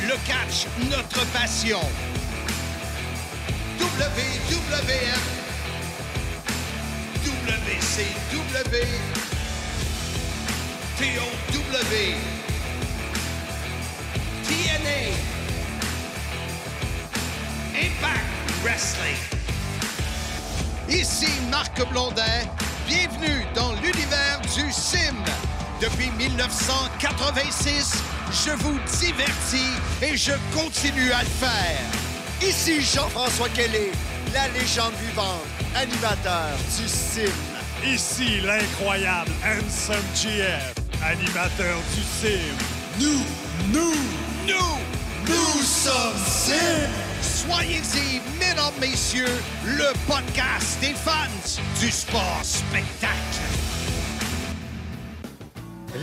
Le catch, notre passion. WWF, WCW, TOW, TNA, Impact Wrestling. Ici Marc Blondin, bienvenue dans l'univers du sim. Depuis 1986, je vous divertis et je continue à le faire. Ici Jean-François Kelly, la légende vivante, animateur du sim. Ici l'incroyable Handsome GF, animateur du sim. Nous sommes sim. Soyez-y, mesdames, messieurs, le podcast des fans du sport spectacle.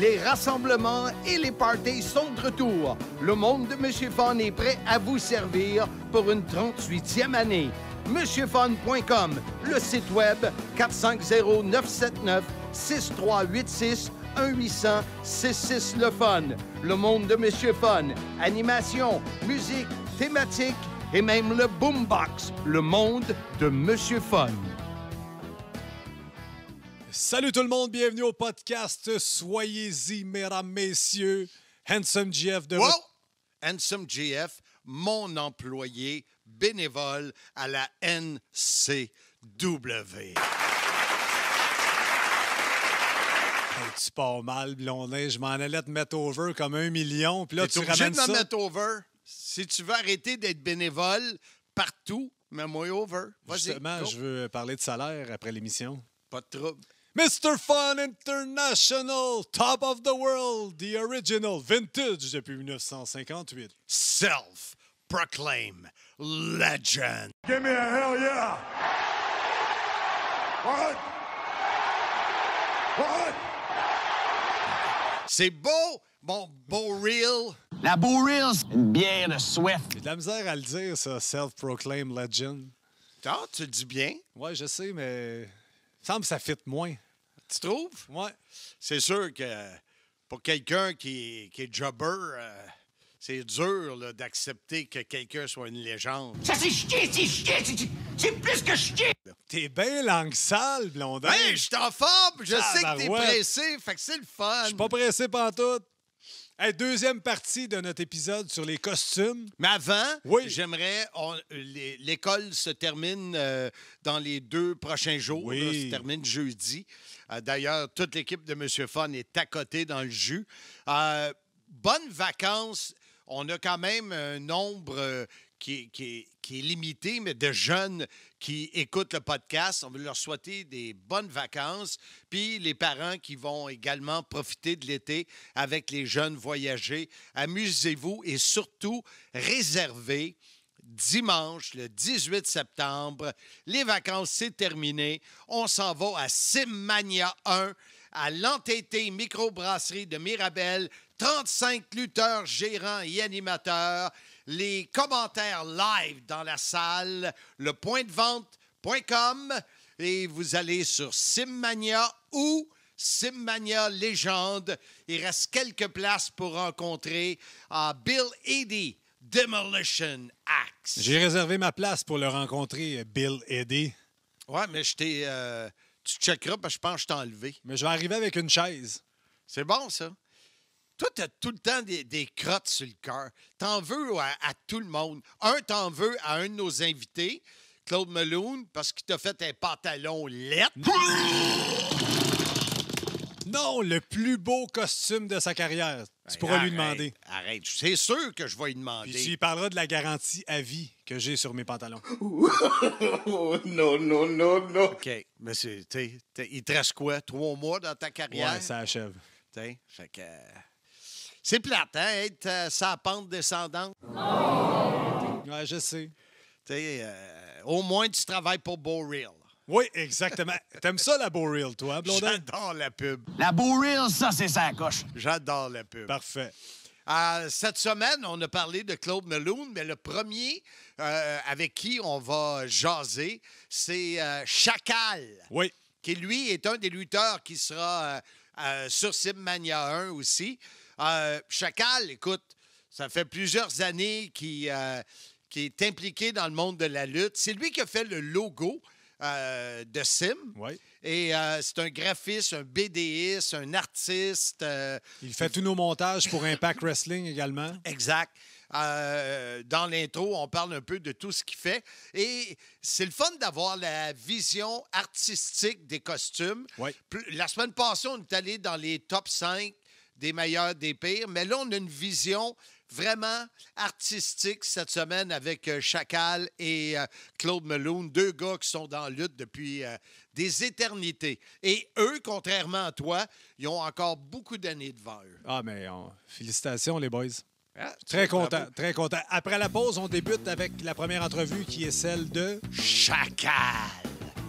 Les rassemblements et les parties sont de retour. Le monde de Monsieur Fun est prêt à vous servir pour une 38e année. MonsieurFun.com, le site web 450-979-6386, 1-800-66 le Fun. Le monde de Monsieur Fun, animation, musique, thématique et même le boombox. Le monde de Monsieur Fun. Salut tout le monde, bienvenue au podcast Soyez-y, mesdames, messieurs. Handsome GF de Wow! Handsome GF, mon employé bénévole à la NCW. Hey, tu pars mal, Blondin. Je m'en allais te mettre over comme 1 million. Puis là, tu T'es obligé ramènes de me ça. mettre over. Si tu veux arrêter d'être bénévole partout, mets-moi over. Vas-y, Justement, go. je veux parler de salaire après l'émission. Pas de trouble. Mr. Fun International, top of the world, the original, vintage depuis 1958. Self-proclaimed legend. Give me a hell yeah! What? What? C'est beau, mon beau reel. La Beau Reels, une bière de Swift. J'ai de la misère à le dire, ça, self-proclaimed legend. Ah, tu le dis bien. Ouais, je sais, mais il me semble que ça fit moins. Tu trouves? Ouais. C'est sûr que pour quelqu'un qui est jobber, c'est dur là, d'accepter que quelqu'un soit une légende. Ça, c'est chier, c'est plus que chier. T'es bien langue sale, Blondin. Hey, je suis en forme! Je sais que t'es Tabarouette. pressé, fait que c'est le fun. Je suis pas pressé pantoute. Hey, deuxième partie de notre épisode sur les costumes. Mais avant, Oui. j'aimerais... l'école se termine dans les 2 prochains jours. Oui. Là, se termine jeudi. D'ailleurs, toute l'équipe de Monsieur Fun est à côté dans le jus. Bonnes vacances. On a quand même un nombre qui est limité, mais de jeunes qui écoutent le podcast. On veut leur souhaiter des bonnes vacances. Puis les parents qui vont également profiter de l'été avec les jeunes voyager. Amusez-vous et surtout réservez dimanche, le 18 septembre. Les vacances, c'est terminé. On s'en va à Simmania 1, à l'entêté microbrasserie de Mirabel. 35 lutteurs, gérants et animateurs. Les commentaires live dans la salle. Le point de vente.com. Et vous allez sur Simmania ou Simmania Légende. Il reste quelques places pour rencontrer Bill Eddy, Demolition Axe. J'ai réservé ma place pour le rencontrer, Bill Eddy. Ouais, mais tu checkeras parce que je pense que je t'ai enlevé. Mais je vais arriver avec une chaise. C'est bon, ça. Toi, t'as tout le temps des crottes sur le cœur. T'en veux à tout le monde. T'en veux à un de nos invités, Claude Meloun, parce qu'il t'a fait un pantalon lettre. Non, le plus beau costume de sa carrière. Tu pourras lui demander. Arrête. C'est sûr que je vais lui demander. Puis tu lui parleras de la garantie à vie que j'ai sur mes pantalons. No. OK. Mais il te reste quoi? 3 mois dans ta carrière? Ouais, ça achève. Fait que... c'est plate, hein, être sa pente descendante. Ouais, je sais. Au moins, tu travailles pour Beau Reel. Oui, exactement. T'aimes ça, la Beau Reel, toi, Blondin? J'adore la pub. La Beau Reels, ça, c'est sa coche. J'adore la pub. Parfait. Cette semaine, on a parlé de Claude Meloun, mais le premier avec qui on va jaser, c'est Chacal. Oui. Qui, lui, est un des lutteurs qui sera sur Simmania 1 aussi. Chacal, écoute, Ça fait plusieurs années qu'il est impliqué dans le monde de la lutte. C'est lui qui a fait le logo de Sim. Oui. Et c'est un graphiste, un BDiste, un artiste. Il fait tous nos montages pour Impact Wrestling également. Exact. Dans l'intro, on parle un peu de tout ce qu'il fait. Et c'est le fun d'avoir la vision artistique des costumes. Oui. La semaine passée, on est allé dans les top 5 des meilleurs, des pires. Mais là, on a une vision vraiment artistique cette semaine avec Chacal et Claude Meloun, deux gars qui sont dans la lutte depuis des éternités. Et eux, contrairement à toi, ils ont encore beaucoup d'années devant eux. Ah, mais félicitations, les boys. Ah, Très content, très content. Après la pause, on débute avec la première entrevue qui est celle de... Chacal.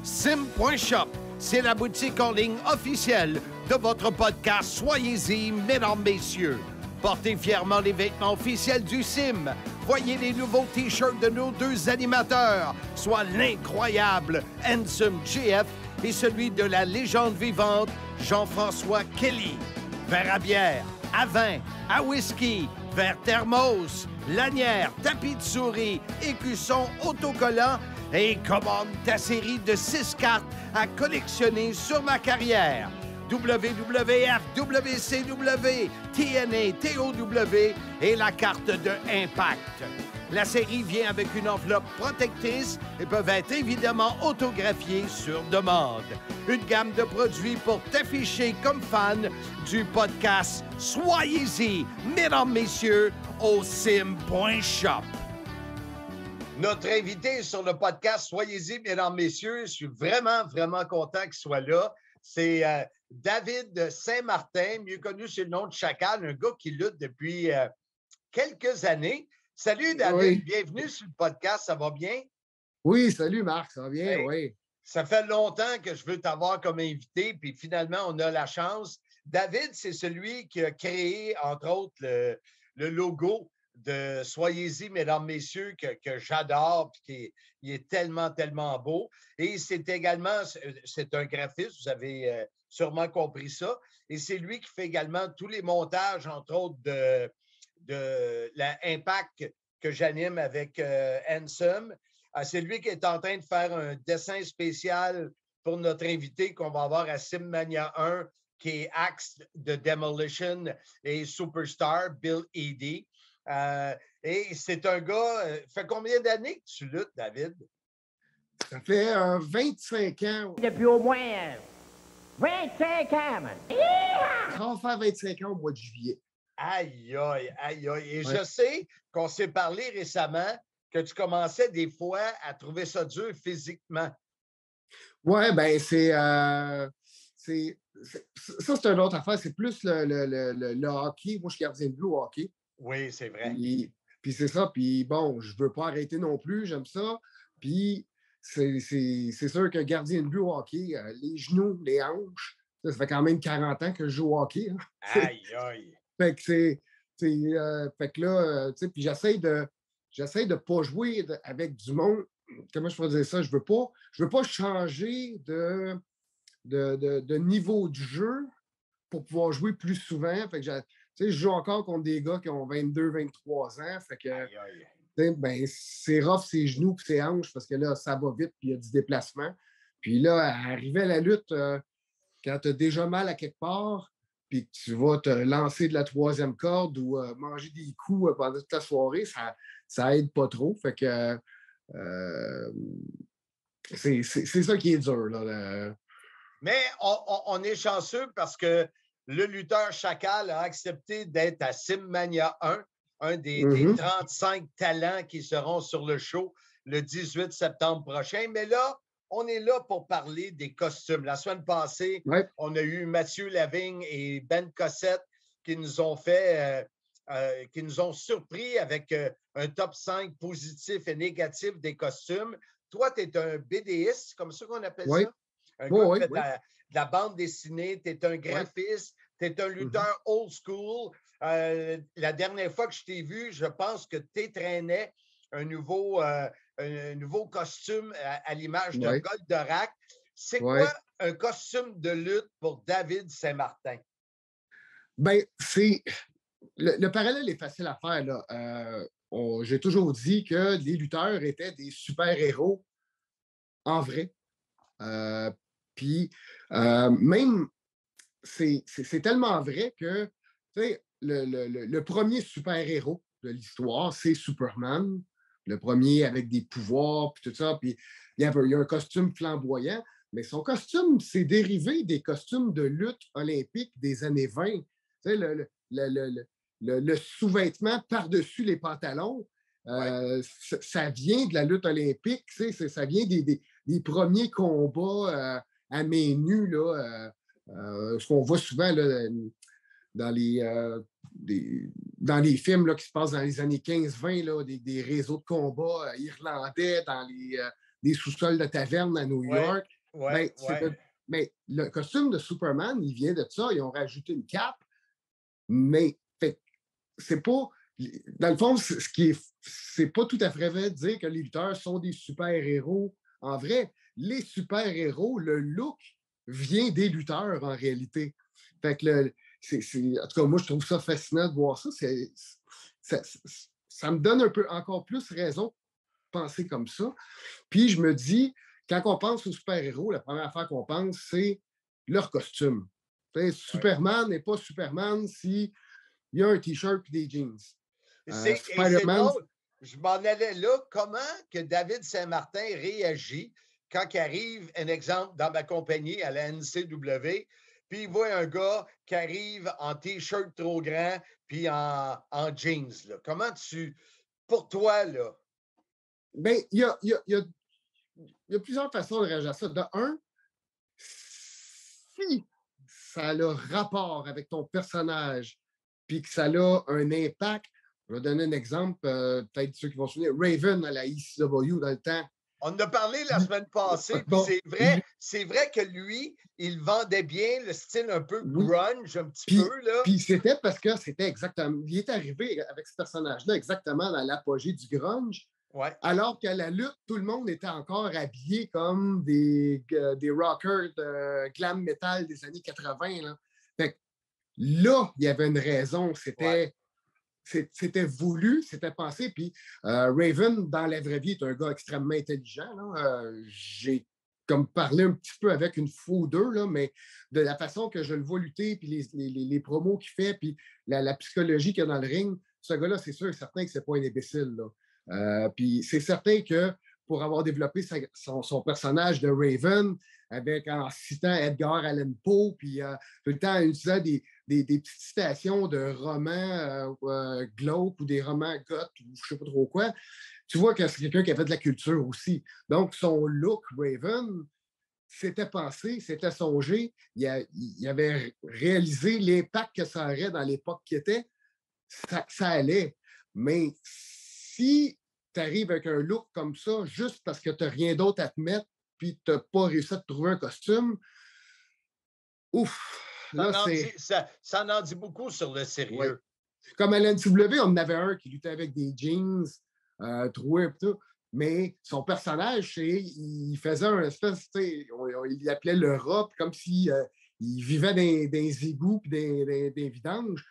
Sim.shop, c'est la boutique en ligne officielle de votre podcast Soyez-y, mesdames, messieurs. Portez fièrement les vêtements officiels du Sim. Voyez les nouveaux T-shirts de nos deux animateurs, soit l'incroyable Handsome GF et celui de la légende vivante Jean-François Kelly. Verre à bière, à vin, à whisky, verre thermos, lanière, tapis de souris, écusson autocollant et commande ta série de 6 cartes à collectionner sur ma carrière. WWF, WCW, TNA, TOW et la carte de Impact. La série vient avec une enveloppe protectrice et peuvent être évidemment autographiées sur demande. Une gamme de produits pour t'afficher comme fan du podcast Soyez-y, mesdames, messieurs, au sim.shop. Notre invité sur le podcast Soyez-y, mesdames, messieurs, je suis vraiment, vraiment content qu'il soit là. C'est David Saint-Martin, mieux connu sous le nom de Chacal, un gars qui lutte depuis quelques années. Salut David, oui. Bienvenue sur le podcast, ça va bien? Oui, salut Marc, ça va bien, Hey, oui. Ça fait longtemps que je veux t'avoir comme invité, puis finalement, on a la chance. David, c'est celui qui a créé, entre autres, le logo de Soyez-y, mesdames, messieurs, que j'adore, puis il est tellement, tellement beau. Et c'est également, c'est un graphiste, vous avez sûrement compris ça, et c'est lui qui fait également tous les montages, entre autres, de la Impact que j'anime avec Handsome. C'est lui qui est en train de faire un dessin spécial pour notre invité qu'on va avoir à Simmania 1, qui est Axe de Demolition et Superstar, Bill Eadie. Et c'est un gars... fait combien d'années que tu luttes, David? Ça fait 25 ans. Depuis au moins 25 ans, man. Ça va faire 25 ans au mois de juillet. Aïe, aïe, aïe, aïe. Et Ouais. je sais qu'on s'est parlé récemment que tu commençais des fois à trouver ça dur physiquement. Oui, bien, ça, c'est une autre affaire. C'est plus le hockey. Moi, je suis gardien de but au hockey. Oui, c'est vrai. Puis c'est ça. Puis bon, je ne veux pas arrêter non plus. J'aime ça. Puis c'est sûr qu'un gardien de but au hockey, les genoux, les hanches, ça fait quand même 40 ans que je joue au hockey. Hein. Aïe, aïe. Fait que fait que là, tu sais, puis j'essaie de pas jouer avec du monde. Comment je pourrais dire ça? Je veux pas changer de niveau de jeu pour pouvoir jouer plus souvent. Fait que je joue encore contre des gars qui ont 22, 23 ans. Fait que, Aïe, aïe. ben, c'est rough ses genoux et ses hanches parce que là, ça va vite puis il y a du déplacement. Puis là, arriver à la lutte, quand tu as déjà mal à quelque part, puis que tu vas te lancer de la troisième corde ou manger des coups pendant toute la soirée, ça aide pas trop. Fait que c'est ça qui est dur. Là. Mais on est chanceux parce que le lutteur Chacal a accepté d'être à Simmania 1, un des 35 talents qui seront sur le show le 18 septembre prochain. Mais là, on est là pour parler des costumes. La semaine passée, Ouais. on a eu Mathieu Lavigne et Ben Cossette qui nous ont fait, qui nous ont surpris avec un top 5 positif et négatif des costumes. Toi, tu es un BDiste, comme ça qu'on appelle Oui. ça? Un Oui, gars qui oui, fait de la bande dessinée, tu es un graphiste, tu es un lutteur old school. La dernière fois que je t'ai vu, je pense que tu traînais un nouveau costume à l'image de Ouais. Goldorak. C'est Ouais. quoi un costume de lutte pour David Saint-Martin? Ben, le parallèle est facile à faire, là. J'ai toujours dit que les lutteurs étaient des super-héros en vrai. Euh, Puis, même, c'est tellement vrai que, tu sais, le premier super-héros de l'histoire, c'est Superman. Le premier avec des pouvoirs, puis tout ça. Puis, il y a un costume flamboyant. Mais son costume, c'est dérivé des costumes de lutte olympique des années 20. Tu sais, le sous-vêtement par-dessus les pantalons, ça vient de la lutte olympique. Tu sais, ça vient des premiers combats à main nue, là, ce qu'on voit souvent là, dans dans les films là, qui se passent dans les années 15-20, là, des réseaux de combat irlandais dans des sous-sols de tavernes à New York. Mais le costume de Superman, il vient de ça. Ils ont rajouté une cape, mais c'est pas. Dans le fond, c'est pas tout à fait vrai de dire que les lutteurs sont des super-héros. En vrai, les super-héros, le look vient des lutteurs en réalité. Fait que en tout cas, moi, je trouve ça fascinant de voir ça. Ça me donne encore plus raison de penser comme ça. Puis je me dis, quand on pense aux super-héros, la première affaire qu'on pense, c'est leur costume. Superman n'est pas Superman s'il y a un T-shirt et des jeans. C'est drôle. Je m'en allais là. Comment que David Saint-Martin réagit quand il arrive, un exemple, dans ma compagnie à la NCW, puis il voit un gars qui arrive en T-shirt trop grand puis en jeans. Là. Comment pour toi, là? Bien, il y a plusieurs façons de réagir à ça. De un, si ça a le rapport avec ton personnage puis que ça a un impact, je vais donner un exemple, peut-être ceux qui vont se souvenir, Raven à la ECW dans le temps. On en a parlé la semaine passée, bon, c'est vrai que lui, il vendait bien le style un peu grunge, un petit peu. Là. Puis c'était parce que c'était exactement. Il est arrivé avec ce personnage-là exactement dans l'apogée du grunge. Ouais. Alors qu'à la lutte, tout le monde était encore habillé comme des rockers de glam metal des années 80. Là. Fait que là, il y avait une raison. C'était voulu, c'était pensé. Puis Raven, dans la vraie vie, est un gars extrêmement intelligent. J'ai comme parlé un petit peu avec une fois ou deux, là, mais de la façon que je le vois lutter, puis les promos qu'il fait, puis la psychologie qu'il y a dans le ring, ce gars-là, c'est sûr et certain que c'est pas un imbécile. Puis c'est certain que pour avoir développé son personnage de Raven, en citant Edgar Allan Poe, puis tout le temps en utilisant des petites citations de romans glauques ou des romans goth ou je ne sais pas trop quoi, tu vois que c'est quelqu'un qui avait de la culture aussi. Donc, son look, Raven, c'était pensé, c'était songé. Il avait réalisé l'impact que ça aurait dans l'époque qui était. Ça allait. Mais si tu arrives avec un look comme ça, juste parce que tu n'as rien d'autre à te mettre, puis tu n'as pas réussi à te trouver un costume, ouf! Ça en dit beaucoup sur le sérieux. Ouais. Comme à l'NCW, on en avait un qui luttait avec des jeans troués et tout. Mais son personnage, il faisait un espèce, il l'appelait le rat, comme s'il il vivait dans des égouts et des vidanges.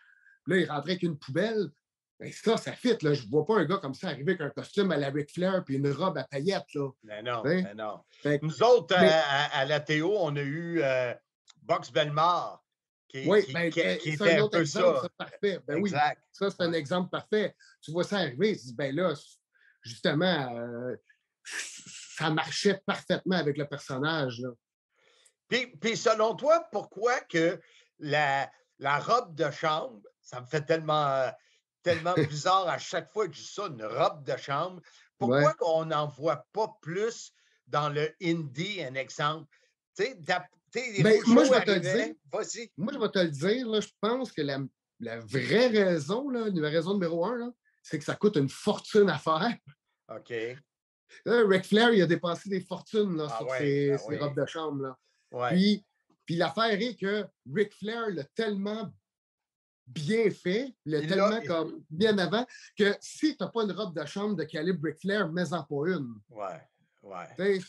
Là, il rentrait avec une poubelle. Ben ça fit. Là. Je ne vois pas un gars comme ça arriver avec un costume à la Ric Flair puis une robe à paillettes. Là. Mais non. Nous autres, à la Théo, on a eu Box Bellemare qui était un peu exemple, ça. Parfait. Ben exact. Oui, ça, c'est un exemple parfait. Tu vois ça arriver, tu dis, ben là, justement, ça marchait parfaitement avec le personnage. Là. Puis selon toi, pourquoi que la robe de chambre, ça me fait tellement bizarre à chaque fois que je dis ça, une robe de chambre, pourquoi qu'on n'en voit pas plus dans le indie, un exemple? Moi, je vais te le dire. Moi, je vais te le dire. Là, je pense que la vraie raison, là, la raison numéro 1, c'est que ça coûte une fortune à faire. OK. Là, Ric Flair, il a dépensé des fortunes là, sur ses robes de chambre. Là. Ouais. Puis l'affaire est que Ric Flair l'a tellement bien fait, comme bien avant, que si tu n'as pas une robe de chambre de calibre Ric Flair, mets-en pas une. Ouais. Ouais.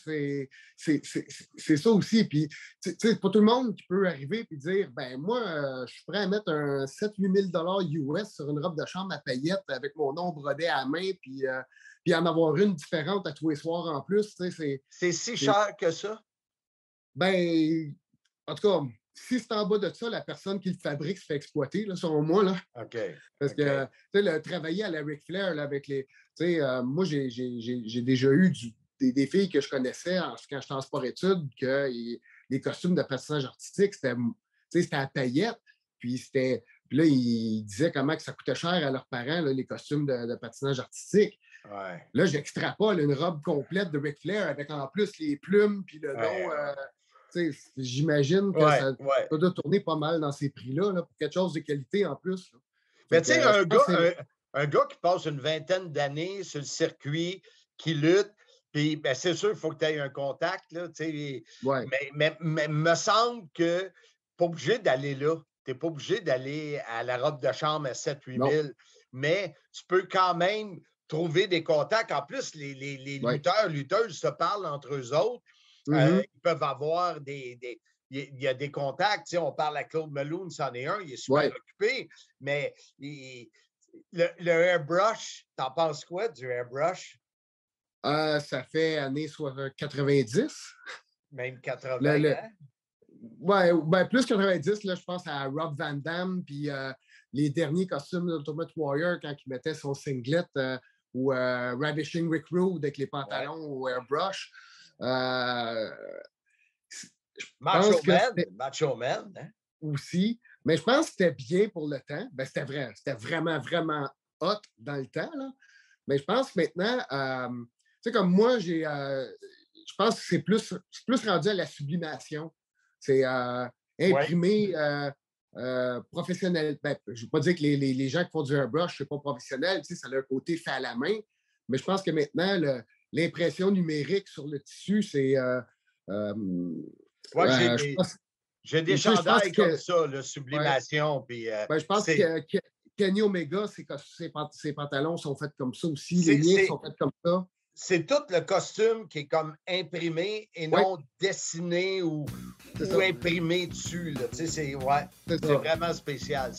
C'est ça aussi. Puis, c'est pas tout le monde qui peut arriver et dire ben moi, je suis prêt à mettre un 7-8 000 US sur une robe de chambre à paillettes avec mon nom brodé à la main, puis en avoir une différente à tous les soirs en plus. C'est si cher que ça? Ben, en tout cas, si c'est en bas de ça, la personne qui le fabrique se fait exploiter, là, selon moi. Là. OK. Parce que, travailler à la Ric Flair là, avec les. Moi, j'ai déjà eu des filles que je connaissais quand j'étais en sport-études, que les costumes de patinage artistique, c'était à paillettes. Puis là, ils disaient comment que ça coûtait cher à leurs parents, là, les costumes de patinage artistique. Ouais. Là, j'extrapole une robe complète de Ric Flair avec en plus les plumes puis le nom. J'imagine que ça doit tourner pas mal dans ces prix-là, là, pour quelque chose de qualité en plus. Là. Mais tu sais, un gars qui passe une vingtaine d'années sur le circuit, qui lutte, puis ben, c'est sûr qu'il faut que tu aies un contact. Là, mais me semble que tu n'es pas obligé d'aller là. Tu n'es pas obligé d'aller à la robe de chambre à 7-8 000. Mais tu peux quand même trouver des contacts. En plus, les lutteuses se parlent entre eux autres. Ils peuvent avoir il y a des contacts. On parle à Claude Meloun, c'en est un, il est super occupé. Mais le airbrush, t'en penses quoi du airbrush? Ça fait années 90. Même 80, hein? Oui, ben plus 90, là, je pense à Rob Van Dam, puis les derniers costumes d'Ultimate Warrior quand il mettait son singlet, ou Ravishing Rick Rude avec les pantalons au airbrush. Macho Man, hein? Aussi. Mais je pense que c'était bien pour le temps. Ben, c'était vrai. C'était vraiment, vraiment hot dans le temps. Là. Mais je pense que maintenant, tu sais, comme moi, je pense que c'est plus rendu à la sublimation. C'est imprimé professionnel. Ben, je ne veux pas dire que les gens qui font du airbrush, ce n'est pas professionnel. Tu sais, ça a un côté fait à la main. Mais je pense que maintenant, l'impression numérique sur le tissu, c'est. J'ai des chandails comme ça, la sublimation. Puis, je pense que Kenny Omega, ses pantalons sont faits comme ça aussi. Les miens sont faits comme ça. C'est tout le costume qui est comme imprimé et non dessiné ou imprimé dessus. Là. C'est vraiment spécial.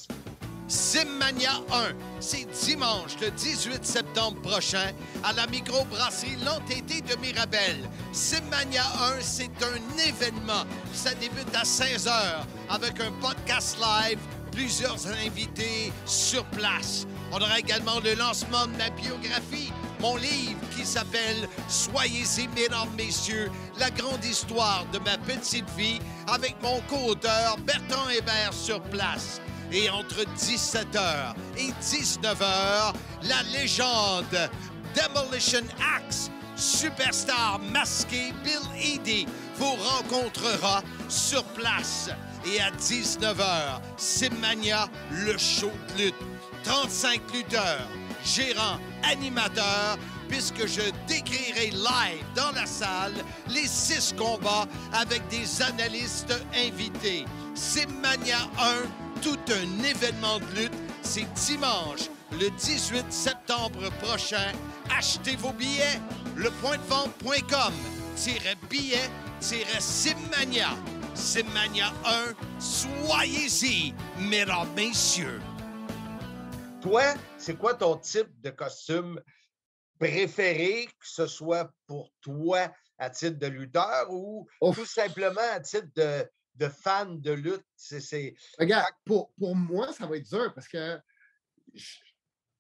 Simmania 1, c'est dimanche le 18 septembre prochain à la microbrasserie L'Entêté de Mirabel. Simmania 1, c'est un événement. Ça débute à 16h avec un podcast live, plusieurs invités sur place. On aura également le lancement de ma biographie, mon livre qui s'appelle « Soyez-y, mesdames, messieurs, la grande histoire de ma petite vie » avec mon co-auteur Bertrand Hébert sur place. Et entre 17h et 19h, la légende Demolition Axe, superstar masqué Bill Eadie, vous rencontrera sur place. Et à 19h, Simmania, le show de lutte. 35 lutteurs, gérants, animateurs, puisque je décrirai live dans la salle les 6 combats avec des analystes invités. Simmania 1, tout un événement de lutte, c'est dimanche, le 18 septembre prochain. Achetez vos billets, lepointdevente.com, billets-Simmania. Simmania 1, soyez-y, mesdames, messieurs. Toi, c'est quoi ton type de costume préféré, que ce soit pour toi à titre de lutteur ou tout simplement à titre de fan de lutte? Regarde, pour moi, ça va être dur parce que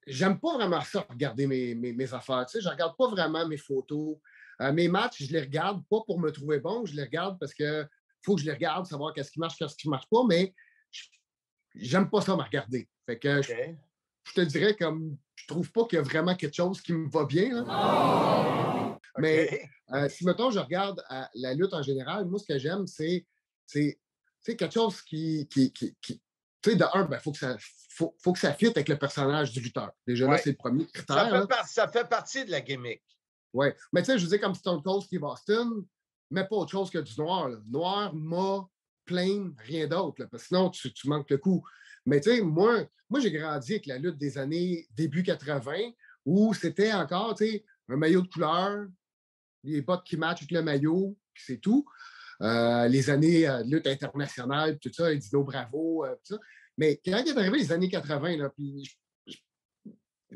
j'aime pas vraiment ça, regarder mes affaires. Tu sais, je regarde pas vraiment mes photos. Mes matchs, je les regarde pas pour me trouver bon, je les regarde parce que faut que je les regarde, savoir qu'est-ce qui marche, qu'est-ce qui marche pas, mais j'aime pas ça me regarder. Fait que je te dirais comme je trouve pas qu'il y a vraiment quelque chose qui me va bien. Là. Mais si, mettons, je regarde la lutte en général, moi, ce que j'aime, c'est quelque chose qui tu sais, de un, faut que ça fitte avec le personnage du lutteur. Déjà, là, c'est le premier critère. Ça fait partie de la gimmick. Oui. Mais tu sais, je veux dire, comme Stone Cold Steve Austin, mais pas autre chose que du noir. Là. Noir, mat, plain, rien d'autre. Parce que sinon, tu manques le coup. Mais tu sais, moi, j'ai grandi avec la lutte des années début 80 où c'était encore, tu sais, un maillot de couleur, les bottes qui matchent avec le maillot, puis c'est tout. Les années de lutte internationale, tout ça, Dino Bravo, tout ça. Mais quand il est arrivé les années 80, là, puis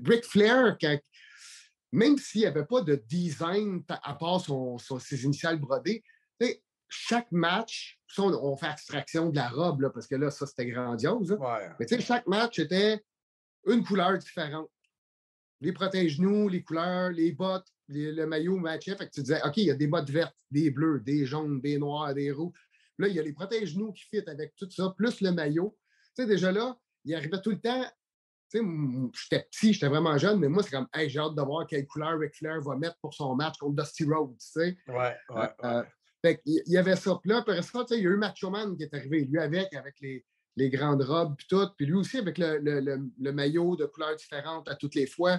Ric Flair, même s'il n'y avait pas de design à part ses initiales brodées, chaque match, on fait abstraction de la robe, là, parce que là, ça, c'était grandiose. Ouais. Mais chaque match était une couleur différente. Les protège-nous, les couleurs, les bottes, le maillot matchait. Fait que tu disais, OK, il y a des bottes vertes, des bleus, des jaunes, des noirs, des rouges. Là, il y a les protège-nous qui fit avec tout ça, plus le maillot. Tu sais, déjà là, il arrivait tout le temps. Tu sais, j'étais petit, j'étais vraiment jeune, mais moi, c'est comme, hey, j'ai hâte de voir quelle couleur Ric Flair va mettre pour son match contre Dusty Rhodes, tu sais. Ouais. Fait qu'il y avait ça. Puis là, après ça, il y a eu Macho Man qui est arrivé, lui avec les grandes robes puis tout. Puis lui aussi avec le maillot de couleurs différentes à toutes les fois.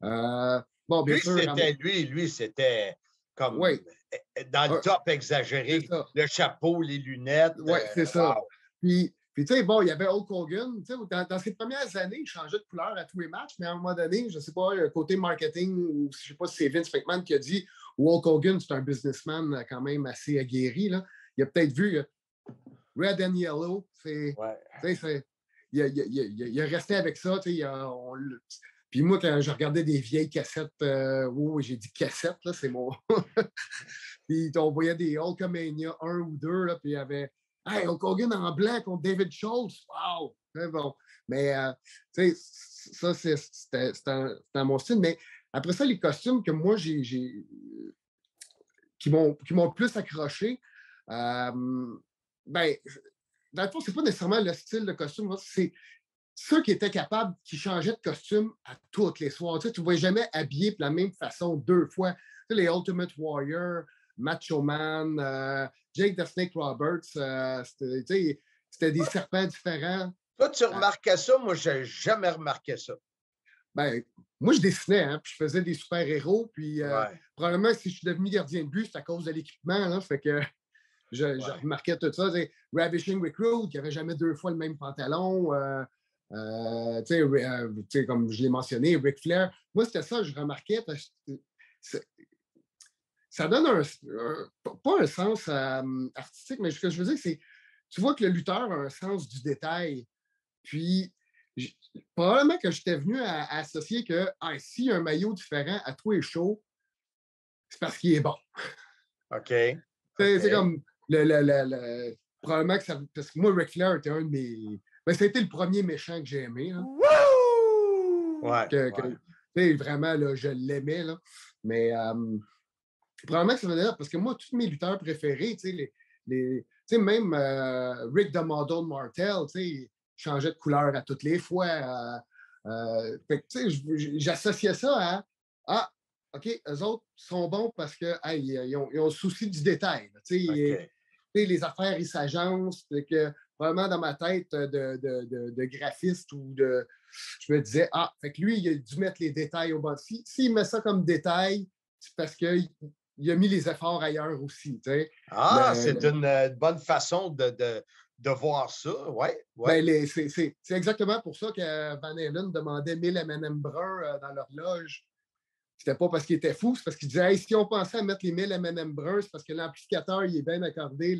Bon, bien sûr. Lui, c'était comme dans le top exagéré. Le chapeau, les lunettes. Oui, c'est ça. Wow. Puis tu sais, bon, il y avait Hulk Hogan. Dans ses premières années, il changeait de couleur à tous les matchs, mais à un moment donné, je ne sais pas, côté marketing, ou je ne sais pas si c'est Vince McMahon qui a dit Hulk Hogan, c'est un businessman quand même assez aguerri. Là. Il a peut-être vu Red and Yellow. Il a resté avec ça. Puis moi, quand je regardais des vieilles cassettes, j'ai dit cassettes, là, c'est mon. Puis on voyait des Hulkamania 1 ou 2, là, puis il y avait hey, Hulk Hogan en blanc contre David Schultz. Wow! C'est bon. Mais, tu sais, ça, c'était mon style. Mais après ça, les costumes que moi, qui m'ont plus accroché, ben, dans le fond, c'est pas nécessairement le style de costume, c'est ceux qui étaient capables, qui changeaient de costume à toutes les soirs. Tu ne voyais jamais habillé de la même façon 2 fois. Tu sais, les Ultimate Warrior, Macho Man, Jake the Snake Roberts, c'était des serpents différents. Toi, tu remarquais ça? Moi, je n'ai jamais remarqué ça. Ben, moi, je dessinais, hein, puis je faisais des super-héros, puis probablement, si je suis devenu gardien de but, c'est à cause de l'équipement, là, fait que je remarquais tout ça. Ravishing Recruit, qui n'avait jamais 2 fois le même pantalon, comme je l'ai mentionné, Ric Flair. Moi, c'était ça, je remarquais, parce que ça donne pas un sens artistique, mais ce que je veux dire, c'est tu vois que le lutteur a un sens du détail. Puis, probablement que j'étais venu à associer que s'il y a un maillot différent à tous les shows, c'est parce qu'il est bon. OK. C'est comme probablement que ça. Parce que moi, Ric Flair était un de mes. Ben, ça a été le premier méchant que j'ai aimé. Là. Vraiment, là, je l'aimais. Là. Mais probablement que ça veut dire, parce que moi, tous mes lutteurs préférés, même Rick the Model Martel, il changeait de couleur à toutes les fois. J'associais ça à OK, eux autres sont bons parce qu'ils ont le souci du détail. Les affaires, ils s'agencent. Vraiment, dans ma tête de graphiste je me disais, fait que lui, il a dû mettre les détails au bas. S'il met ça comme détail, c'est parce qu'il a mis les efforts ailleurs aussi. C'est une bonne façon de voir ça, ouais. Ben, c'est exactement pour ça que Van Halen demandait 1000 M&M bruns dans l'horloge. C'était pas parce qu'il était fou, c'est parce qu'il disait si on pensait à mettre les 1000 M&M bruns, c'est parce que l'amplificateur, il est bien accordé.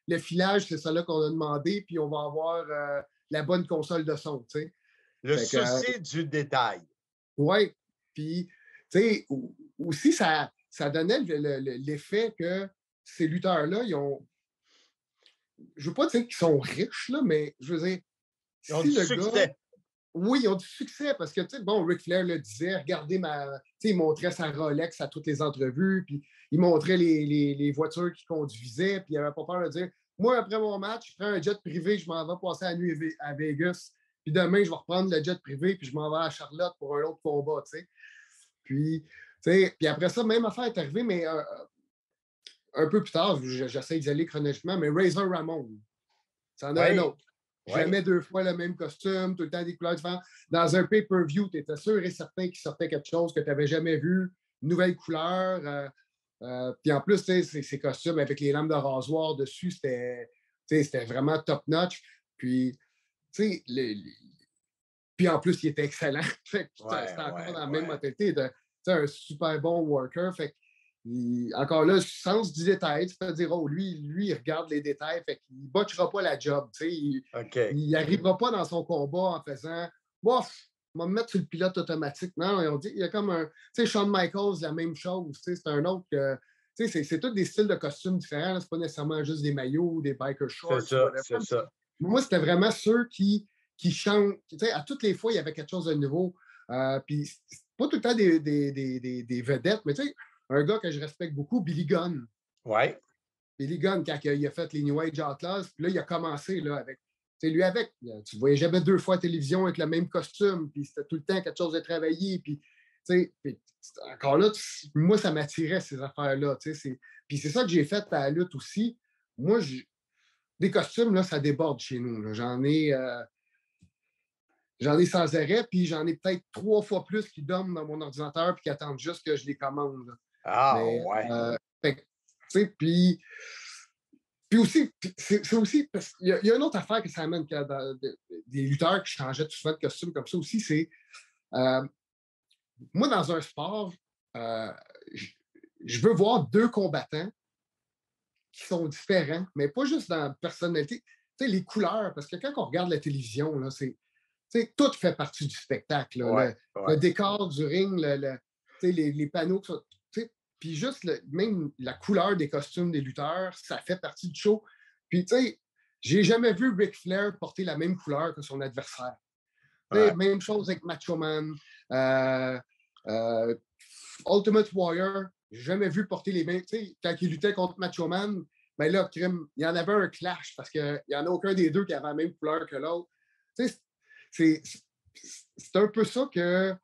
Le filage, c'est ça là qu'on a demandé, puis on va avoir la bonne console de son. T'sais. Le souci du détail. Oui. Puis, tu sais, aussi, ça donnait l'effet que ces lutteurs-là, ils ont. Je ne veux pas dire qu'ils sont riches, là, mais je veux dire. Ils ont du succès. Oui, ils ont du succès parce que, tu sais, bon, Ric Flair le disait, regardez il montrait sa Rolex à toutes les entrevues, puis il montrait les voitures qu'il conduisait, puis il n'avait pas peur de dire moi, après mon match, je prends un jet privé, je m'en vais passer la nuit à Vegas, puis demain, je vais reprendre le jet privé, puis je m'en vais à Charlotte pour un autre combat, tu sais. Puis après ça, même affaire est arrivée, mais un peu plus tard, j'essaie d'y aller chronologiquement, mais Razor Ramon, c'en a un autre. Jamais 2 fois le même costume, tout le temps des couleurs différentes. Dans un pay-per-view, tu étais sûr et certain qu'il sortait quelque chose que tu n'avais jamais vu, une nouvelle couleur. Puis en plus, ces costumes avec les lames de rasoir dessus, c'était vraiment top-notch. Puis, puis en plus, il était excellent. C'était encore dans la même mentalité. C'était un super bon worker. Fait encore là, sens du détail, c'est-à-dire, oh, lui, il regarde les détails, fait qu'il ne botchera pas la job, tu sais. Il n'arrivera pas dans son combat en faisant, bof, on va me mettre sur le pilote automatique. Non, on dit, il y a comme un, tu sais, Shawn Michaels, la même chose, tu sais, c'est un autre que, tu sais, c'est tous des styles de costumes différents, c'est pas nécessairement juste des maillots ou des biker shorts. C'est ça. Moi, c'était vraiment ceux qui changent, tu sais, à toutes les fois, il y avait quelque chose de nouveau. Puis, c'est pas tout le temps des vedettes, mais tu sais, un gars que je respecte beaucoup, Billy Gunn. Oui. Billy Gunn, quand il a fait les New Age Outlaws, puis là, il a commencé là, avec. Tu sais, lui, avec. Tu ne voyais jamais 2 fois à la télévision avec le même costume, puis c'était tout le temps quelque chose de travaillé. Puis, tu sais, encore là, moi, ça m'attirait, ces affaires-là. Tu sais, puis c'est ça que j'ai fait à la lutte aussi. Moi, des costumes, là, ça déborde chez nous. Là. J'en ai sans arrêt, puis j'en ai peut-être 3 fois plus qui dorment dans mon ordinateur puis qui attendent juste que je les commande. Là. Ouais. Tu sais, puis aussi, c'est aussi, parce qu'il y a une autre affaire que ça amène des lutteurs qui changeaient tout souvent de costume comme ça aussi, c'est moi, dans un sport, je veux voir 2 combattants qui sont différents, mais pas juste dans la personnalité. Tu sais, les couleurs, parce que quand on regarde la télévision, là, tout fait partie du spectacle. Là, le décor du ring, les panneaux. Puis juste même la couleur des costumes des lutteurs, ça fait partie du show. Puis, tu sais, j'ai jamais vu Ric Flair porter la même couleur que son adversaire. Même chose avec Macho Man. Ultimate Warrior, j'ai jamais vu porter les mêmes. Tu sais, quand il luttait contre Macho Man, ben là, il y en avait un clash parce qu'il n'y en a aucun des deux qui avait la même couleur que l'autre. Tu sais, c'est un peu ça que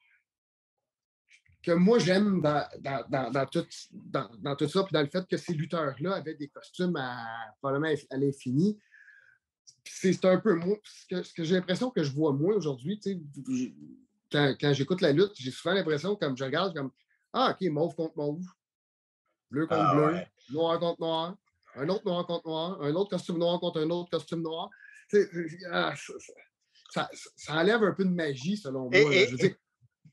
moi, j'aime dans tout ça, puis dans le fait que ces lutteurs-là avaient des costumes probablement à l'infini. C'est un peu moi, ce que j'ai l'impression que je vois moi aujourd'hui, quand j'écoute la lutte, j'ai souvent l'impression, comme je regarde, comme OK, mauve contre mauve, bleu contre bleu, noir contre noir, un autre noir contre noir, un autre costume noir contre un autre costume noir. Ça enlève un peu de magie, selon moi.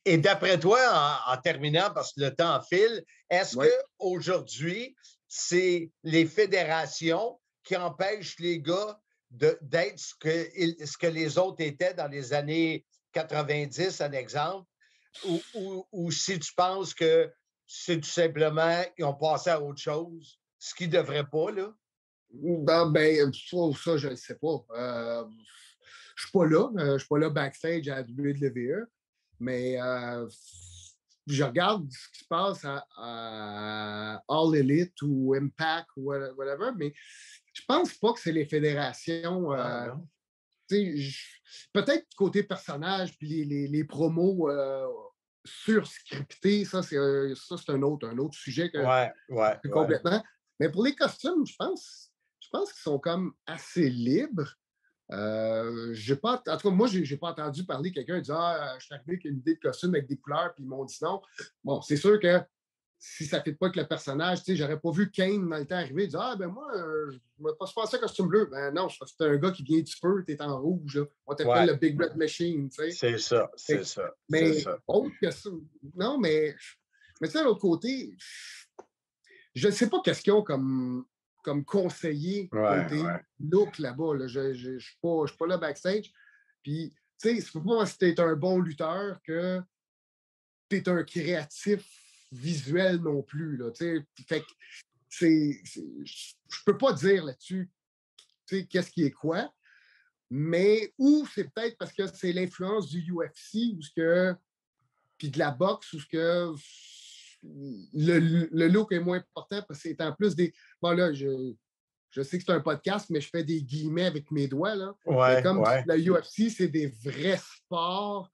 Et d'après toi, en terminant, parce que le temps file, est-ce qu'aujourd'hui, c'est les fédérations qui empêchent les gars d'être ce que les autres étaient dans les années 90, un exemple, ou si tu penses que c'est tout simplement, ils ont passé à autre chose, ce qu'ils ne devraient pas, là? Ça, je ne sais pas. Je ne suis pas là. Je ne suis pas là backstage à la WWE. Mais je regarde ce qui se passe à All Elite ou Impact ou whatever, mais je pense pas que c'est les fédérations. Peut-être côté personnage, puis les promos surscriptés, ça c'est un autre sujet complètement. Mais pour les costumes, je pense qu'ils sont comme assez libres. En tout cas, moi, je n'ai pas entendu parler de quelqu'un dire je suis arrivé avec une idée de costume avec des couleurs, puis ils m'ont dit non. Bon, c'est sûr que si ça ne fait pas avec le personnage, j'aurais pas vu Kane dans le temps arriver et dire moi, je ne me passe pas ça costume bleu. Ben non, c'est un gars qui vient du feu, tu es en rouge. Là. On t'appelle le Big Red Machine. C'est ça. Mais autre que ça. Non, mais tu sais, de l'autre côté, je ne sais pas qu'est-ce qu'ils ont comme conseiller côté look là-bas. Là. Je ne suis pas là backstage. Puis, tu sais, c'est pas parce que tu es un bon lutteur que tu es un créatif visuel non plus. Là, fait que je peux pas dire là-dessus qu'est-ce qui est quoi, mais ou c'est peut-être parce que c'est l'influence du UFC puis de la boxe où que le look est moins important parce que c'est en plus des... Bon, là, je sais que c'est un podcast, mais je fais des guillemets avec mes doigts. Là. Le UFC, c'est des vrais sports.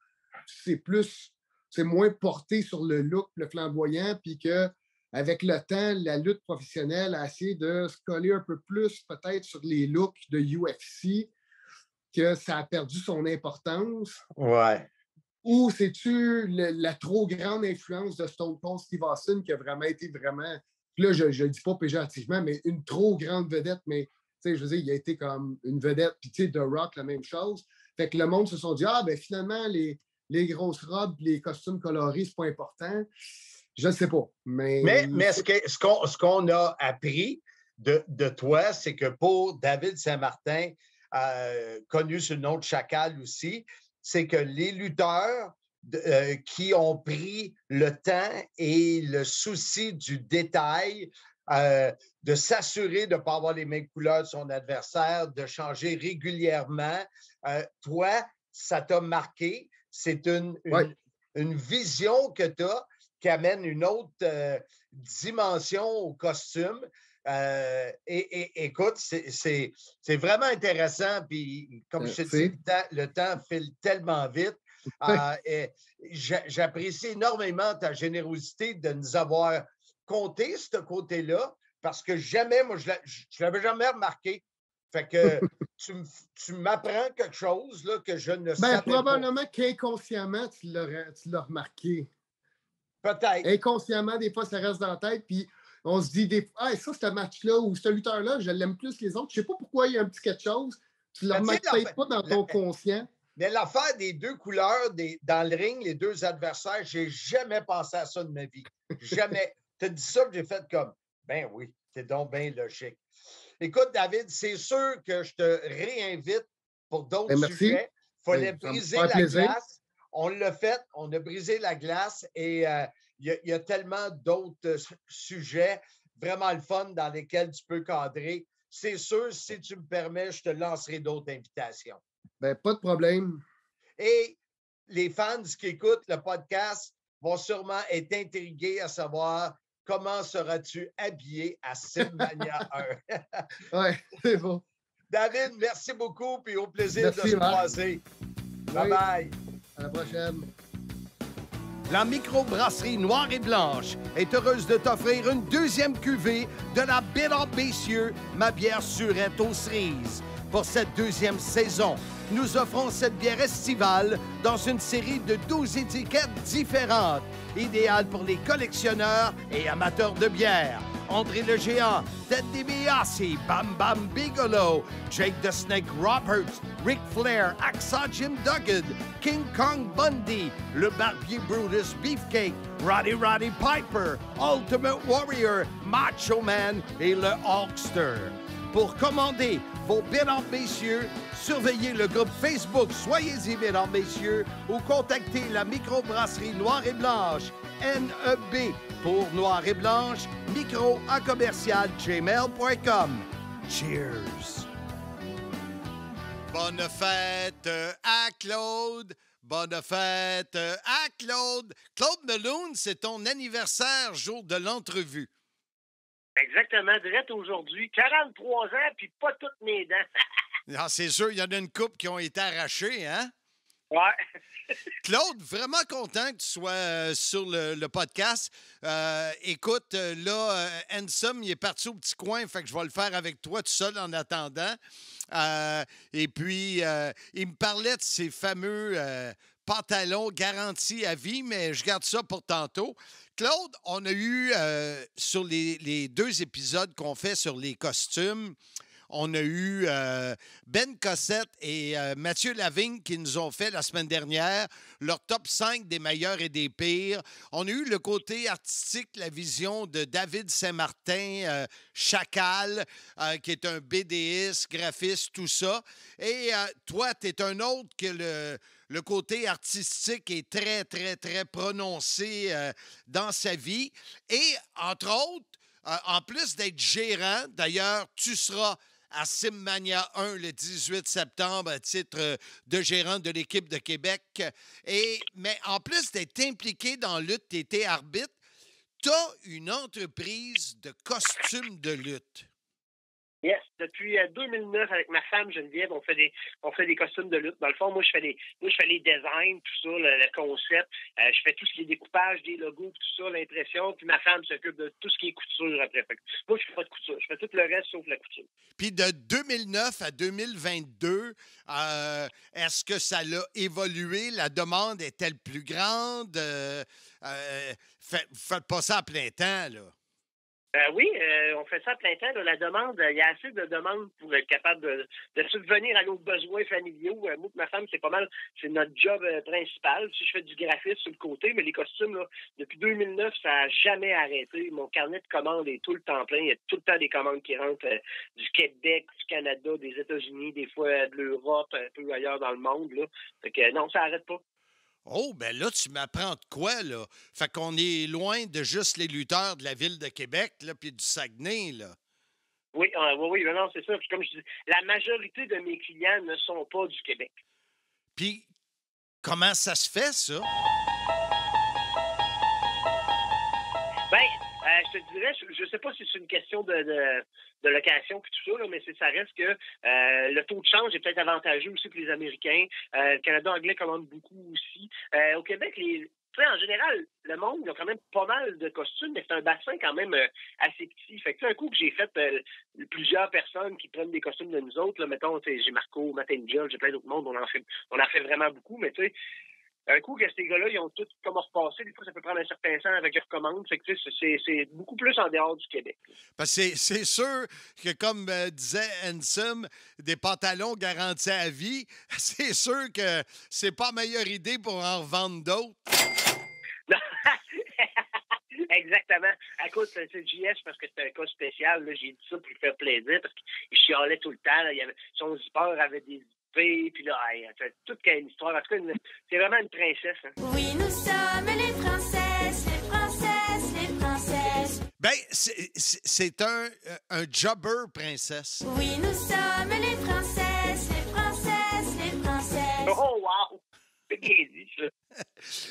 C'est moins porté sur le look, le flamboyant, puis qu'avec le temps, la lutte professionnelle a essayé de se coller un peu plus peut-être sur les looks de UFC, que ça a perdu son importance. Ou c'est-tu la trop grande influence de Stone Cold Steve Austin qui a vraiment été vraiment... Là, je ne le dis pas péjorativement, mais une trop grande vedette, mais je veux dire, il a été comme une vedette. Puis tu sais, The Rock, la même chose. Fait que le monde se sont dit, finalement, les grosses robes, les costumes colorés, c'est pas important. Je ne sais pas. Mais ce qu'on a appris de toi, c'est que pour David Saint-Martin, connu sous le nom de Chacal aussi, c'est que les lutteurs qui ont pris le temps et le souci du détail, de s'assurer de ne pas avoir les mêmes couleurs de son adversaire, de changer régulièrement, toi, ça t'a marqué. C'est une vision que tu as qui amène une autre dimension au costume. Écoute, c'est vraiment intéressant. Puis, comme je te dis, le temps file tellement vite. J'apprécie énormément ta générosité de nous avoir compté ce côté-là, parce que jamais, moi, je ne l'avais jamais remarqué. Fait que tu m'apprends quelque chose là, que je ne savais pas. Probablement qu'inconsciemment, tu l'as remarqué. Peut-être. Inconsciemment, des fois, ça reste dans la tête, puis on se dit, ça, ce match-là ou ce lutteur-là, je l'aime plus que les autres. Je ne sais pas pourquoi il y a un petit quelque chose. Tu ne le remarques peut-être pas dans ton conscient. Mais l'affaire des deux couleurs dans le ring, les deux adversaires, je n'ai jamais pensé à ça de ma vie. Jamais. Tu as dit ça, j'ai fait comme, ben oui, c'est donc bien logique. Écoute, David, c'est sûr que je te réinvite pour d'autres sujets. Il fallait briser la glace. On l'a fait, on a brisé la glace et il y a tellement d'autres sujets vraiment le fun dans lesquels tu peux cadrer. C'est sûr, si tu me permets, je te lancerai d'autres invitations. Pas de problème. Et les fans qui écoutent le podcast vont sûrement être intrigués à savoir comment seras-tu habillé à Simmania 1. Oui, c'est bon. David, merci beaucoup et au plaisir de se croiser. Bye-bye. À la prochaine. La microbrasserie Noire et Blanche est heureuse de t'offrir une deuxième cuvée de la Bitter Bessieux, ma bière surette aux cerises. Pour cette deuxième saison, nous offrons cette bière estivale dans une série de 12 étiquettes différentes, idéale pour les collectionneurs et amateurs de bière. André le Géant, Ted DiBiase, Bam Bam Bigelow, Jake the Snake Roberts, Ric Flair, Hacksaw Jim Duggan, King Kong Bundy, le Barbier Brutus Beefcake, Roddy Piper, Ultimate Warrior, Macho Man et le Hulkster. Pour commander vos bières messieurs, surveillez le groupe Facebook Soyez-y bières messieurs ou contactez la microbrasserie Noire et Blanche, NEB pour Noire et Blanche, micro@commercial@gmail.com. Cheers! Bonne fête à Claude! Bonne fête à Claude! Claude Meloun, c'est ton anniversaire, jour de l'entrevue. Exactement, direct aujourd'hui. 43 ans, puis pas toutes mes dents. Ah, c'est sûr, il y en a une couple qui ont été arrachées, hein? Ouais. Claude, vraiment content que tu sois sur le podcast. Écoute, là, Handsome, il est parti au petit coin, fait que je vais le faire avec toi tout seul en attendant. Et puis, il me parlait de ces fameux pantalons garantis à vie, mais je garde ça pour tantôt. Claude, on a eu, sur les 2 épisodes qu'on fait sur les costumes, on a eu Ben Cossette et Mathieu Lavigne qui nous ont fait la semaine dernière leur top 5 des meilleurs et des pires. On a eu le côté artistique, la vision de David Saint-Martin, Chacal, qui est un BDiste, graphiste, tout ça. Et toi, tu es un autre que le côté artistique est très, très, très prononcé dans sa vie. Et, entre autres, en plus d'être gérant, d'ailleurs, tu seras à Simmania 1 le 18 septembre à titre de gérant de l'équipe de Québec. Mais en plus d'être impliqué dans la lutte, tu étais arbitre, tu as une entreprise de costumes de lutte. Yes, depuis 2009, avec ma femme Geneviève, on fait des costumes de lutte. Dans le fond, moi, je fais les designs, tout ça, le concept. Je fais tout ce qui est découpage, des logos, tout ça, l'impression. Puis ma femme s'occupe de tout ce qui est couture après. Fait que moi, je fais pas de couture. Je fais tout le reste sauf la couture. Puis de 2009 à 2022, est-ce que ça l'a évolué? La demande est-elle plus grande? Faites pas ça à plein temps, là. Oui, on fait ça à plein temps. Là, la demande, il y a assez de demandes pour être capable de subvenir à nos besoins familiaux. Moi et ma femme, c'est notre job principal. Si je fais du graphisme sur le côté, mais les costumes, là, depuis 2009, ça n'a jamais arrêté. Mon carnet de commandes est tout le temps plein. Il y a tout le temps des commandes qui rentrent du Québec, du Canada, des États-Unis, des fois de l'Europe, un peu ailleurs dans le monde. Là. Fait que non, ça n'arrête pas. Oh, ben là, tu m'apprends de quoi, là? Fait qu'on est loin de juste les lutteurs de la ville de Québec, là, puis du Saguenay, là. Oui, oui, non, c'est ça. Puis comme je dis, la majorité de mes clients ne sont pas du Québec. Puis, comment ça se fait, ça? Ben, je te dirais, je sais pas si c'est une question de location puis tout ça, là, mais ça reste que le taux de change est peut-être avantageux aussi pour les Américains. Le Canada anglais commande beaucoup aussi. Au Québec, en général, le monde, il y a quand même pas mal de costumes, mais c'est un bassin quand même assez petit. Fait que un coup que j'ai fait plusieurs personnes qui prennent des costumes de nous autres, là, mettons, j'ai Marco, Matt Angel, j'ai plein d'autres mondes, on en fait vraiment beaucoup, mais tu sais, un coup que ces gars-là, ils ont tous comme repassé, des fois, ça peut prendre un certain temps avec leurs commandes. Fait que c'est beaucoup plus en dehors du Québec. Parce que c'est sûr que, comme disait Ansem, des pantalons garantis à vie, c'est sûr que c'est pas la meilleure idée pour en revendre d'autres. Non. Exactement. Écoute, c'est JS parce que c'était un cas spécial. Là, j'ai dit ça pour lui faire plaisir parce qu'il chialait tout le temps. Là. Son zipper avait des puis là, c'est toute une histoire. En tout cas, c'est vraiment une princesse. Hein. Oui, nous sommes les princesses, les princesses, les princesses. Ben, c'est un jobber princesse. Oui, nous sommes les princesses, les princesses, les princesses. Oh, wow! C'est bien dit, ça.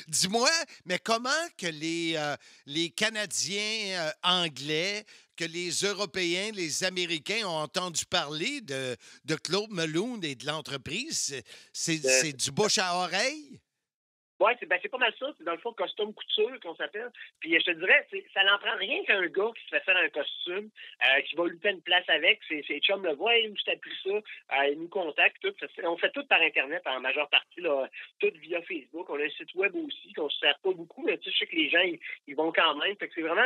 Dis-moi, mais comment que les Canadiens anglais, que les Européens, les Américains ont entendu parler de Claude Meloun et de l'entreprise? C'est du bouche à oreille? Oui, c'est pas mal ça. C'est dans le fond costume couture qu'on s'appelle. Puis je te dirais, ça n'en prend rien qu'un gars qui se fait faire un costume, qui va lui faire une place avec. Ses chums le voient, où je t'ai appris ça. Ils nous contactent. Tout. On fait tout par Internet en majeure partie, là, tout via Facebook. On a un site web aussi qu'on se sert pas beaucoup, mais tu sais, je sais que les gens, ils vont quand même. Fait que c'est vraiment,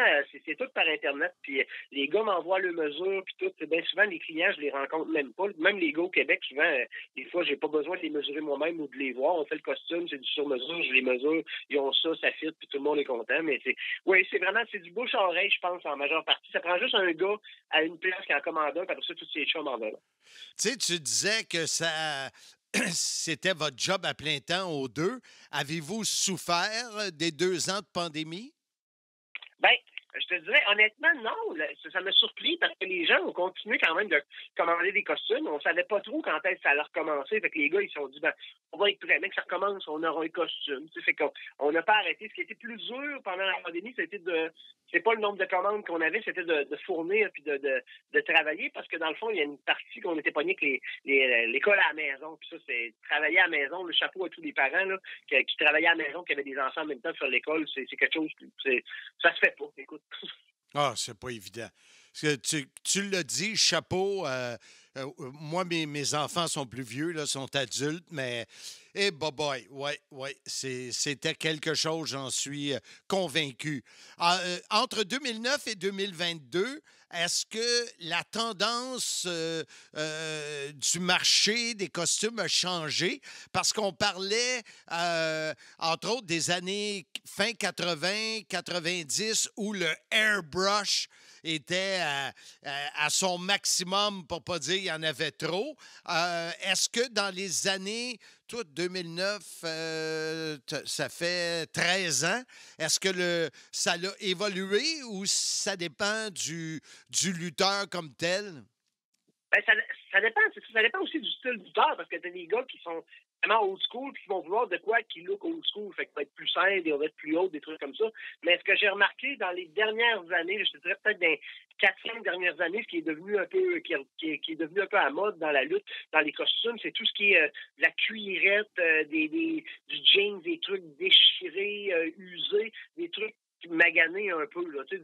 c'est tout par Internet. Puis les gars m'envoient le mesure, puis tout. Bien souvent, les clients, je les rencontre même pas. Même les gars au Québec, souvent, des fois, j'ai pas besoin de les mesurer moi-même ou de les voir. On fait le costume, c'est du sur-mesure. Je les mesure, ils ont ça fit, puis tout le monde est content. Mais c'est du bouche à oreille, je pense, en majeure partie. Ça prend juste un gars à une place qui en commande un, puis après ça, tous ses chums en donnent. Tu sais, tu disais que c'était votre job à plein temps aux deux. Avez-vous souffert des 2 ans de pandémie? Ben, je te dirais, honnêtement, non. Ça m'a surpris parce que les gens ont continué quand même de commander des costumes. On savait pas trop quand est-ce que ça allait recommencer. Fait que les gars, ils se sont dit, on va être prêts. Mec, ça recommence, on aura un costume. Tu sais, fait qu'on n'a pas arrêté. Ce qui était plus dur pendant la pandémie, c'est pas le nombre de commandes qu'on avait, c'était de fournir puis de travailler parce que dans le fond, il y a une partie qu'on était pogné avec l'école à la maison. Puis ça, c'est travailler à la maison, le chapeau à tous les parents là, qui travaillaient à la maison, qui avaient des enfants en même temps sur l'école. C'est quelque chose, ça se fait pas. Écoute. Ah, c'est pas évident. Parce que tu l'as dit, chapeau. Moi, mes enfants sont plus vieux, là, sont adultes, mais boy, ouais, c'était quelque chose, j'en suis convaincu. Entre 2009 et 2022, est-ce que la tendance du marché des costumes a changé? Parce qu'on parlait, entre autres, des années fin 80, 90, où le airbrush était à son maximum, pour ne pas dire qu'il y en avait trop. Est-ce que dans les années, 2009, ça fait 13 ans, est-ce que ça a évolué ou ça dépend du lutteur comme tel? Ben, ça dépend. Ça dépend aussi du style du lutteur parce que t'as des gars qui sont vraiment old school puis qui vont vouloir de quoi qui look old school. Fait que va être plus simple, il va être plus haut, des trucs comme ça. Mais ce que j'ai remarqué dans les dernières années, je te dirais peut-être dans les 4-5 dernières années, ce qui est devenu un peu qui est devenu un peu à mode dans la lutte, dans les costumes, c'est tout ce qui est de la cuirette, du jeans, des trucs déchirés, usés, des trucs maganés un peu, là, tu sais,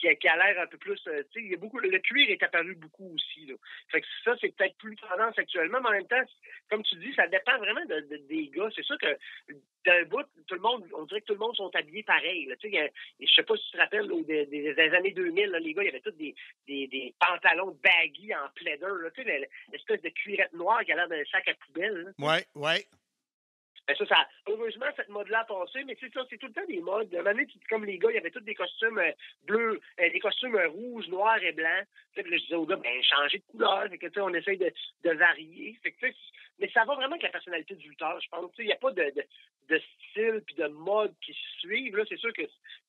qui a l'air un peu plus... tu sais, il y a beaucoup... Le cuir est apparu beaucoup aussi, là. Fait que ça, c'est peut-être plus tendance actuellement, mais en même temps, comme tu dis, ça dépend vraiment des gars. C'est sûr que d'un bout, tout le monde, on dirait que tout le monde sont habillés pareil, là. Tu sais, je sais pas si tu te rappelles, là, des années 2000, là, les gars, il y avait tous des pantalons baggy en pleather, là. Tu sais, l'espèce de cuirette noire qui a l'air d'un sac à poubelle, là. Ouais. Ben ça, heureusement, cette mode-là a passé, mais tu sais, ça, c'est tout le temps des modes. De manière, comme les gars, il y avait tous des costumes bleus, des costumes rouges, noirs et blancs. Puis là, je disais aux gars, ben, changer de couleur. Fait que, tu sais, on essaye de varier. Fait que, tu sais, mais ça va vraiment avec la personnalité du lutteur, je pense. Tu sais, il n'y a pas de style puis de mode qui se suivent. Là, c'est sûr que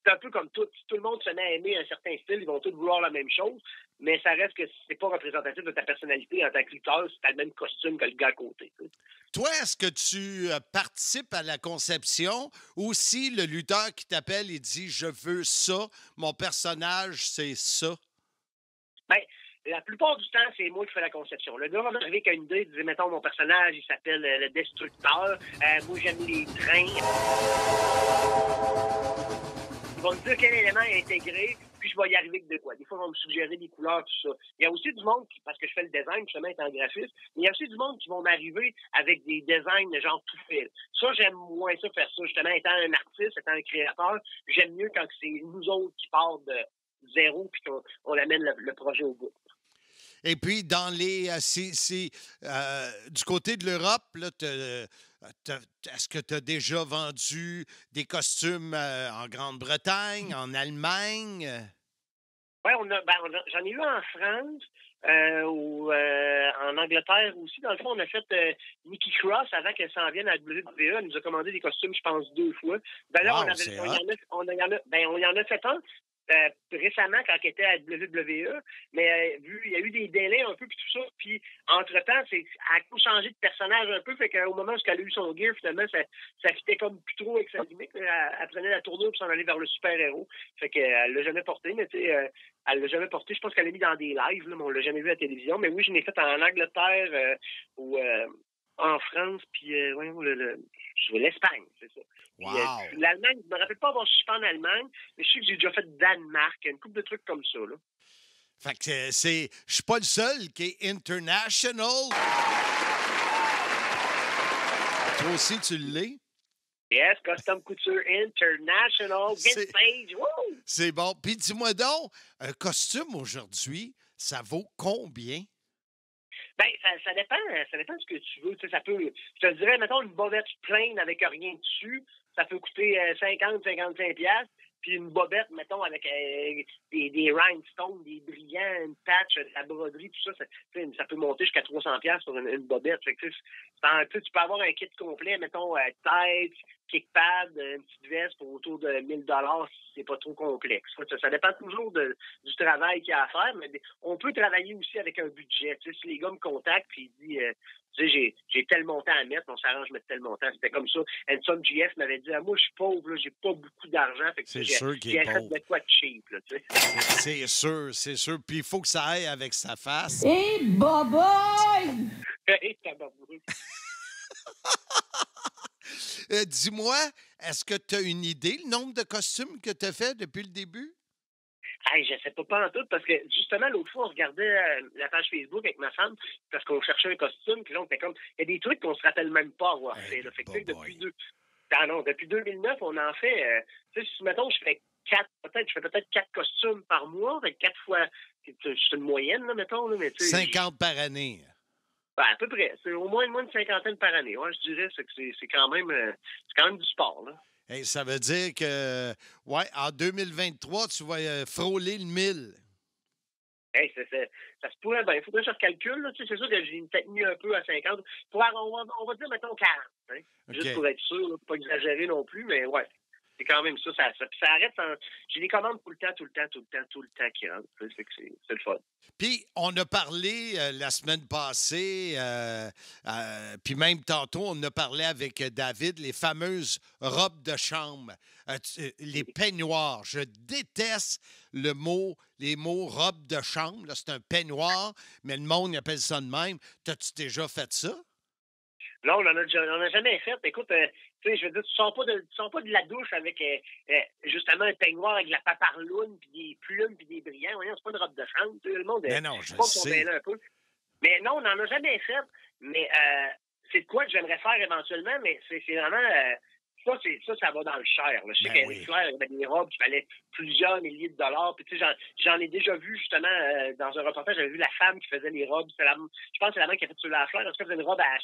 c'est un peu comme tout. Si tout le monde se met à aimer un certain style, ils vont tous vouloir la même chose. Mais ça reste que c'est pas représentatif de ta personnalité en tant que lutteur si t'as le même costume que le gars à côté. Tu sais. Toi, est-ce que tu participes à la conception ou si le lutteur qui t'appelle et dit « Je veux ça, mon personnage, c'est ça ». Ben, la plupart du temps, c'est moi qui fais la conception. Le gars va m'arriver avec une idée, il dit, mettons, mon personnage, il s'appelle le Destructeur. Moi, j'aime les trains. Ils vont me dire quel élément est intégré, puis je vais y arriver avec de quoi. Des fois, ils vont me suggérer des couleurs, tout ça. Il y a aussi du monde, parce que je fais le design, justement, étant graphiste, mais il y a aussi du monde qui vont m'arriver avec des designs de genre tout fait. Ça, j'aime moins ça, faire ça. Justement, étant un artiste, étant un créateur, j'aime mieux quand c'est nous autres qui partent de zéro puis qu'on amène le projet au bout. Et puis, dans les... du côté de l'Europe, là, est-ce que tu as déjà vendu des costumes en Grande-Bretagne, en Allemagne? Oui, j'en ai eu en France, en Angleterre aussi. Dans le fond, on a fait Nikki Cross avant qu'elle s'en vienne à la WWE. Elle nous a commandé des costumes, je pense, 2 fois. D'ailleurs, on y en a fait un. Récemment quand elle était à WWE, mais il y a eu des délais un peu puis tout ça, puis entre-temps, elle a changé de personnage un peu, fait qu'au moment où elle a eu son gear, finalement, ça fitait comme plus trop avec sa gimmick. Elle prenait la tournure pour s'en aller vers le super-héros. Fait qu'elle l'a jamais porté, mais tu sais, elle l'a jamais porté. Je pense qu'elle l'a mis dans des lives, là, mais on l'a jamais vu à la télévision. Mais oui, je l'ai fait en Angleterre ou en France, puis l'Espagne, c'est ça. Wow. Puis, l'Allemagne, je me rappelle pas avoir super en Allemagne, mais je sais que j'ai déjà fait Danemark, une couple de trucs comme ça, là. Fait que je suis pas le seul qui est international. Toi aussi, tu l'es? Yes, Custom Couture International, Vintage, woo! C'est bon. Puis dis-moi donc, un costume aujourd'hui, ça vaut combien? Ben, ça dépend de ce que tu veux. Tu sais, ça peut, je te dirais, mettons, une bobette plaine avec rien dessus, ça peut coûter 50-55$. Puis une bobette, mettons, avec des rhinestones, des brillants, une patch, de la broderie, tout ça, ça peut monter jusqu'à 300$ sur une bobette. Fait que, tu peux avoir un kit complet, mettons, tête, kickpad, une petite veste pour autour de 1000$ si c'est pas trop complexe. Ça dépend toujours du travail qu'il y a à faire, mais on peut travailler aussi avec un budget. Tu sais, si les gars me contactent et ils disent tu sais, j'ai tel montant à mettre, on s'arrange à mettre tel montant. C'était comme ça. Hanson GF m'avait dit moi, je suis pauvre, là, j'ai pas beaucoup d'argent. Fait que c'est sûr qu'il est pauvre. De quoi de cheap, là, tu sais. C'est sûr. Puis il faut que ça aille avec sa face. Hey, boboy! Hey, tabarnak. Dis-moi, est-ce que tu as une idée, le nombre de costumes que tu as fait depuis le début? Hey, je sais pas en tout, parce que justement, l'autre fois, on regardait la page Facebook avec ma femme, parce qu'on cherchait un costume, puis là, on était comme, il y a des trucs qu'on se rappelle même pas avoir fait. Là. Fait que, depuis 2009, on en fait, tu sais, mettons, je fais peut-être 4 costumes par mois, avec 4 fois, c'est une moyenne, là, mettons. Là, mais, 50 par année. Ben, à peu près. C'est au moins une cinquantaine par année. Ouais, je dirais que c'est quand même du sport, là. Hey, ça veut dire que, en 2023, tu vas frôler le 1000. Hey, ça se pourrait bien. Il faudrait que je recalcule. Là. Tu sais, c'est sûr que j'ai peut-être mis un peu à 50. On va dire, mettons, 40. Hein? Okay. Juste pour être sûr, là, pas exagérer non plus, mais ouais. C'est quand même ça. Ça arrête. J'ai des commandes tout le temps qui rentrent. C'est le fun. Puis, on a parlé la semaine passée, puis même tantôt, on a parlé avec David, les fameuses robes de chambre, les peignoirs. Je déteste les mots robes de chambre. Là, c'est un peignoir, mais le monde appelle ça de même. T'as-tu déjà fait ça? Non, on n'en a jamais fait. Écoute, Tu sais, je veux dire, tu sors pas de la douche avec justement un peignoir avec de la paparloune, puis des plumes, puis des brillants. Voyons, c'est pas une robe de chambre. Tu sais, le monde Mais non, je pas sais. un peu. Mais non, on n'en a jamais fait. Mais c'est de quoi que j'aimerais faire éventuellement, mais c'est vraiment... ça va dans le cher. Là. Je sais qu'il y avait des robes qui valaient plusieurs milliers de dollars. Puis, tu sais, j'en ai déjà vu, justement, dans un reportage, j'avais vu la femme qui faisait les robes. Je pense que c'est la même qui a fait sur la Flair. En tout cas, elle faisait une robe à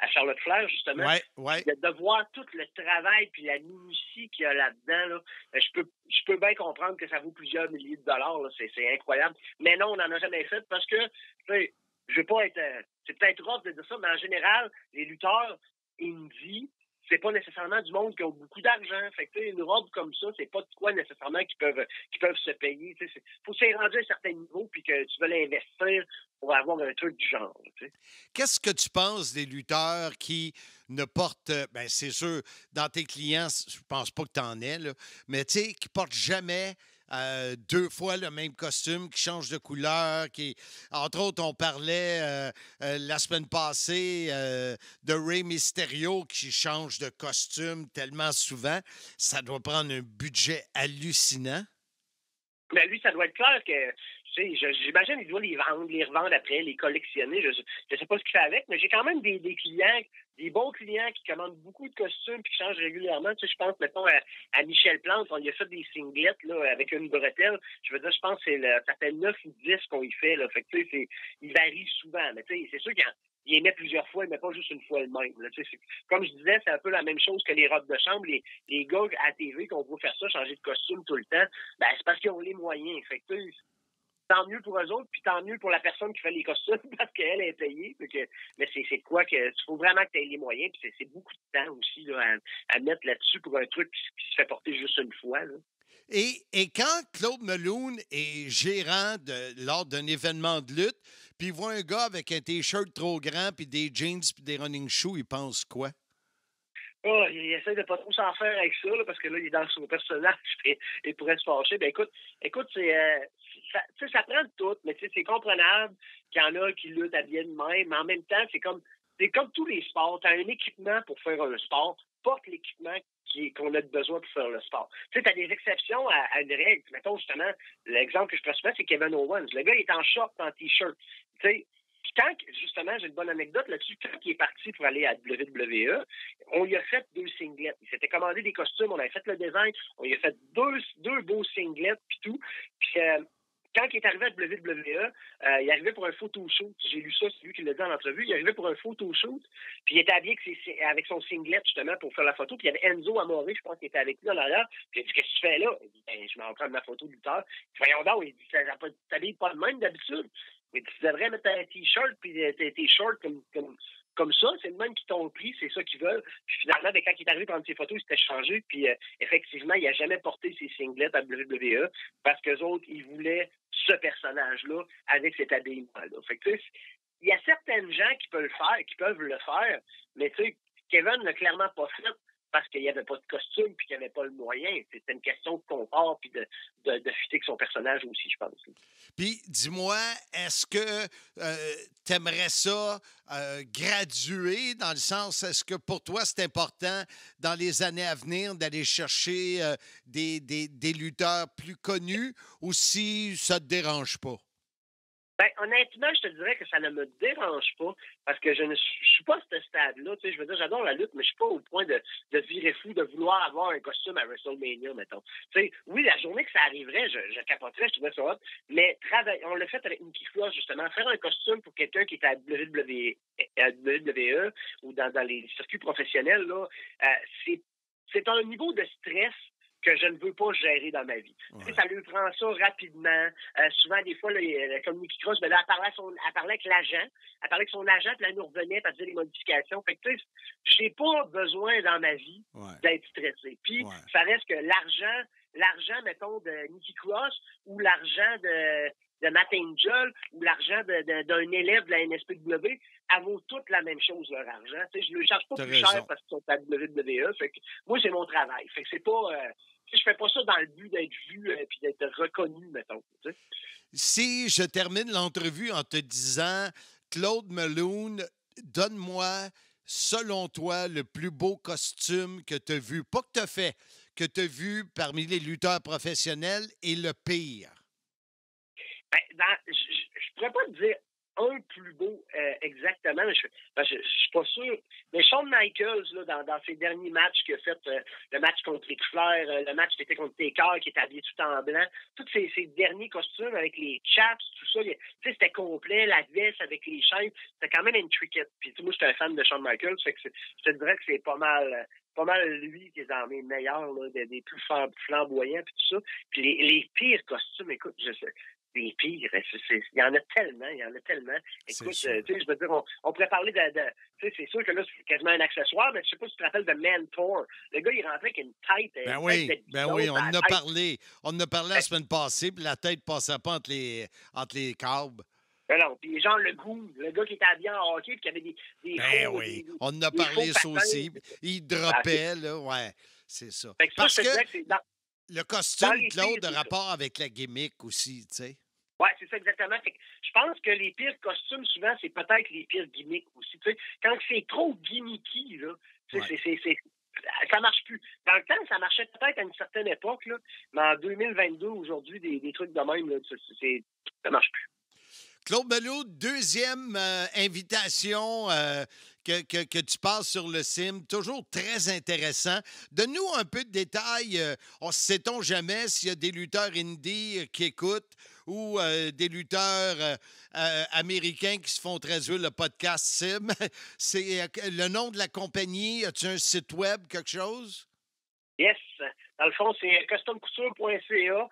Charlotte Flair, justement. Ouais. De voir tout le travail puis la minutie qu'il y a là-dedans, là, je peux bien comprendre que ça vaut plusieurs milliers de dollars. Là. C'est incroyable. Mais non, on n'en a jamais fait parce que, tu sais, je veux pas être... c'est peut-être rough de dire ça, mais en général, les lutteurs indie, c'est pas nécessairement du monde qui a beaucoup d'argent. Fait que, une robe comme ça, c'est pas de quoi nécessairement qui peuvent se payer. Il faut que ça rendu à un certain niveau puis que tu veux l'investir pour avoir un truc du genre. T'sais. Qu'est-ce que tu penses des lutteurs qui ne portent, bien, c'est sûr, dans tes clients, je pense pas que tu en aies, là, mais tu sais, qui portent jamais 2 fois le même costume, qui change de couleur, entre autres, on parlait la semaine passée de Rey Mysterio qui change de costume tellement souvent. Ça doit prendre un budget hallucinant. Mais lui, ça doit être clair que, tu sais, j'imagine qu'il doit les revendre après, les collectionner. Je sais pas ce qu'il fait avec, mais j'ai quand même des clients, des bons clients qui commandent beaucoup de costumes et qui changent régulièrement. Tu sais, je pense, mettons, à Michel Plante, on lui a fait des singlets, là, avec une bretelle. Je veux dire, je pense que ça fait 9 ou 10 qu'on y fait, là. Fait que, tu sais, il varie souvent. Mais, tu sais, c'est sûr qu'il émet plusieurs fois, il met pas juste une fois le même. Là. Comme je disais, c'est un peu la même chose que les robes de chambre. Les gars à TV qu'on voit faire ça, changer de costume tout le temps, ben c'est parce qu'ils ont les moyens. Fait que, tant mieux pour eux autres, puis tant mieux pour la personne qui fait les costumes parce qu'elle est payée. Mais c'est quoi que il faut vraiment que tu aies les moyens, puis c'est beaucoup de temps aussi là, à mettre là-dessus pour un truc qui se fait porter juste une fois. Là. Et quand Claude Meloun est gérant lors d'un événement de lutte, puis il voit un gars avec un T-shirt trop grand, puis des jeans, puis des running shoes, il pense quoi? Oh, il essaie de pas trop s'en faire avec ça, là, parce que là, il est dans son personnage et il pourrait se fâcher. Ben écoute, ça prend de tout, mais c'est comprenable qu'il y en a qui luttent habillés de même, mais en même temps, c'est comme tous les sports. Tu as un équipement pour faire un sport, porte l'équipement qu'on a besoin pour faire le sport. Tu sais, tu as des exceptions à une règle. Mettons, justement, l'exemple que je prends souvent, c'est Kevin Owens. Le gars, il est en short, en T-shirt. Tu sais, quand, justement, j'ai une bonne anecdote là-dessus, quand il est parti pour aller à WWE, on lui a fait 2 singlets. Il s'était commandé des costumes, on avait fait le design, on lui a fait deux beaux singlets, puis tout. Puis quand il est arrivé à WWE, il est arrivé pour un photoshoot. J'ai lu ça, c'est lui qui l'a dit en entrevue. Il est arrivé pour un photoshoot, puis il était habillé avec son singlet, justement, pour faire la photo. Puis il y avait Enzo Amore, je pense, qui était avec lui en arrière. Puis il a dit, qu'est-ce que tu fais là? Il dit, ben, je m'en prends ma photo de lutteur. Voyons donc, il dit, t'habilles pas de même d'habitude. Mais tu devrais mettre un T-shirt puis tes shorts comme ça. C'est le même qui t'ont pris, c'est ça qu'ils veulent. Puis finalement, quand il est arrivé prendre ses photos, il s'était changé. Puis effectivement, il n'a jamais porté ses singlets à WWE parce qu'eux autres, ils voulaient ce personnage-là avec cet habillement-là. Fait que, il y a certaines gens qui peuvent le faire, mais tu sais, Kevin l'a clairement pas fait parce qu'il n'y avait pas de costume puis qu'il n'y avait pas le moyen. C'était une question de confort puis de fitter avec son personnage aussi, je pense. Puis, dis-moi, est-ce que tu aimerais ça graduer dans le sens, est-ce que pour toi, c'est important dans les années à venir d'aller chercher des lutteurs plus connus ou si ça te dérange pas? Ben, honnêtement, je te dirais que ça ne me dérange pas parce que je suis pas à ce stade-là. Tu sais, je veux dire, j'adore la lutte, mais je suis pas au point de virer fou, de vouloir avoir un costume à WrestleMania, mettons. Tu sais, oui, la journée que ça arriverait, je capoterais, je trouverais ça hot, mais on l'a fait avec Nikki Cross, justement. Faire un costume pour quelqu'un qui est à WWE ou dans les circuits professionnels, là, c'est un niveau de stress que je ne veux pas gérer dans ma vie. Ouais. Tu sais, ça lui prend ça rapidement. Souvent, des fois, là, comme Nikki Cross, ben là, elle parlait avec l'agent. Elle parlait avec son agent, puis là, elle nous revenait, puis elle faisait des modifications. Fait que, tu sais, j'ai pas besoin dans ma vie d'être stressé. Puis, ça reste que l'argent, mettons, de Nikki Cross ou l'argent de Matt Angel ou l'argent d'un élève de la NSPW, elle vaut toute la même chose, leur argent. Tu sais, je ne le charge pas plus cher parce qu'ils sont à WWE. Fait que moi, c'est mon travail. Fait que c'est pas... je fais pas ça dans le but d'être vu et d'être reconnu, mettons. Tu sais. Si je termine l'entrevue en te disant, Claude Meloun, donne-moi selon toi, le plus beau costume que tu as vu? Pas que tu as fait, que tu as vu parmi les lutteurs professionnels et le pire? Je pourrais pas te dire un plus beau exactement, mais je suis pas sûr. Mais Shawn Michaels, là, dans ses derniers matchs qu'il a fait, le match contre Ric Flair, le match qui était contre Taker, qui était habillé tout en blanc, tous ces derniers costumes avec les chaps, tout ça, c'était complet, la veste avec les chaînes, c'était quand même intricate. Puis moi, j'étais un fan de Shawn Michaels, fait que je te dirais que c'est pas mal lui qui est dans mes meilleurs, là, des plus flamboyants, puis tout ça. Puis les pires costumes, écoute, je sais. Les pires, il y en a tellement. Écoute, je veux dire, on pourrait parler de c'est sûr que là, c'est quasiment un accessoire, mais je sais pas si tu te rappelles de Mentor. Le gars, il rentrait avec une tête. Ben oui, on en a parlé. On en a parlé la semaine passée, puis la tête passait pas entre les câbles. Non, puis genre le gars qui était habillé en hockey, puis qui avait des faux, oui, on en a parlé ça aussi. Il dropait, là, ouais, c'est ça. Parce que le costume, Claude, a rapport avec la gimmick aussi, tu sais. Oui, c'est ça exactement. Fait que je pense que les pires costumes, souvent, c'est peut-être les pires gimmicks aussi. Tu sais, quand c'est trop gimmicky, là, ça marche plus. Dans le temps, ça marchait peut-être à une certaine époque, là, mais en 2022, aujourd'hui, des trucs de même, là, ça marche plus. Claude Belleau, deuxième invitation que tu passes sur le CIM, toujours très intéressant. Donne-nous un peu de détails. Sait-on jamais s'il y a des lutteurs indie qui écoutent ou des lutteurs américains qui se font traduire le podcast CIM? C'est le nom de la compagnie. As-tu un site web, quelque chose? Yes. Dans le fond, c'est customcouture.ca.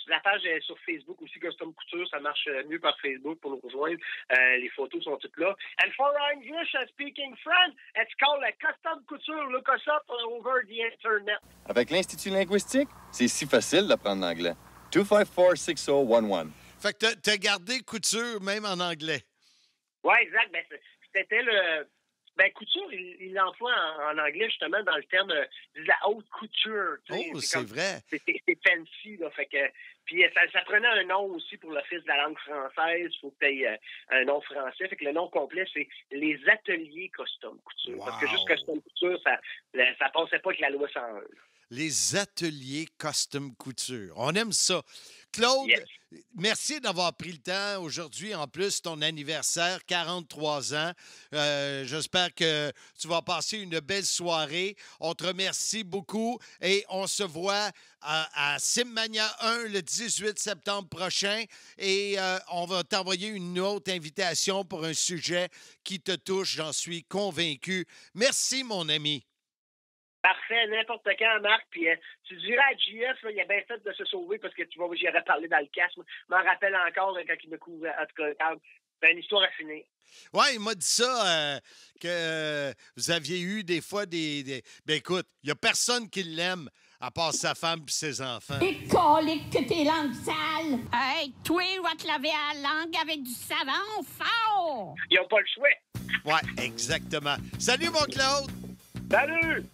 La page est sur Facebook aussi, Custom Couture. Ça marche mieux par Facebook pour nous rejoindre. Les photos sont toutes là. And for English speaking friend, it's called a Custom Couture. Look us up over the internet. Avec l'Institut linguistique, c'est si facile d'apprendre l'anglais. 254-6011. Fait que t'as gardé couture même en anglais. Oui, exact. Ben, c'était le... Ben, couture, il l'emploie en anglais, justement, dans le terme de la haute couture. C'est vrai. C'est fancy, là. Fait que, puis ça prenait un nom aussi pour l'Office de la langue française. Il faut que tu aies un nom français. Fait que le nom complet, c'est les ateliers Custom Couture. Wow. Parce que juste Custom Couture, ça passait pas avec la loi 101. Les ateliers Custom Couture. On aime ça. Claude, yes. Merci d'avoir pris le temps aujourd'hui. En plus, ton anniversaire, 43 ans. J'espère que tu vas passer une belle soirée. On te remercie beaucoup et on se voit à Simmania 1 le 18 septembre prochain et on va t'envoyer une autre invitation pour un sujet qui te touche, j'en suis convaincu. Merci, mon ami. Parfait, n'importe quand, Marc. Puis tu diras à JF, là, il a bien fait de se sauver parce que tu vois, j'y aurais parlé dans le casque. Je m'en rappelle encore quand il me couvre à tout cas. C'est une histoire à finir. Oui, il m'a dit ça, que vous aviez eu des fois des... Ben écoute, il n'y a personne qui l'aime à part sa femme et ses enfants. Et colique que tes langues sales! Hey, toi, va te laver la langue avec du savon fort! Ils n'ont pas le choix. Oui, exactement. Salut, mon Claude! Salut!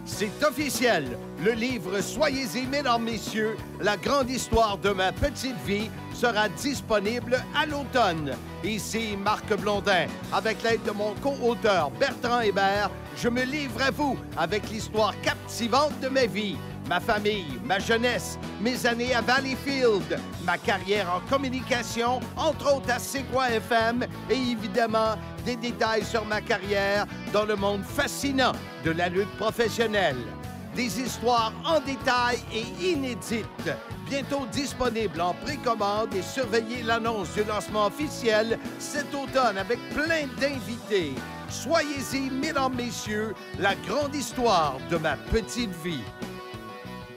C'est officiel. Le livre Soyez-y, mesdames, messieurs, la grande histoire de ma petite vie sera disponible à l'automne. Ici Marc Blondin. Avec l'aide de mon co-auteur Bertrand Hébert, je me livre à vous avec l'histoire captivante de ma vie. Ma famille, ma jeunesse, mes années à Valleyfield, ma carrière en communication, entre autres à C'est quoi FM, et évidemment des détails sur ma carrière dans le monde fascinant de la lutte professionnelle. Des histoires en détail et inédites. Bientôt disponibles en précommande et surveillez l'annonce du lancement officiel cet automne avec plein d'invités. Soyez-y, mesdames, messieurs, la grande histoire de ma petite vie.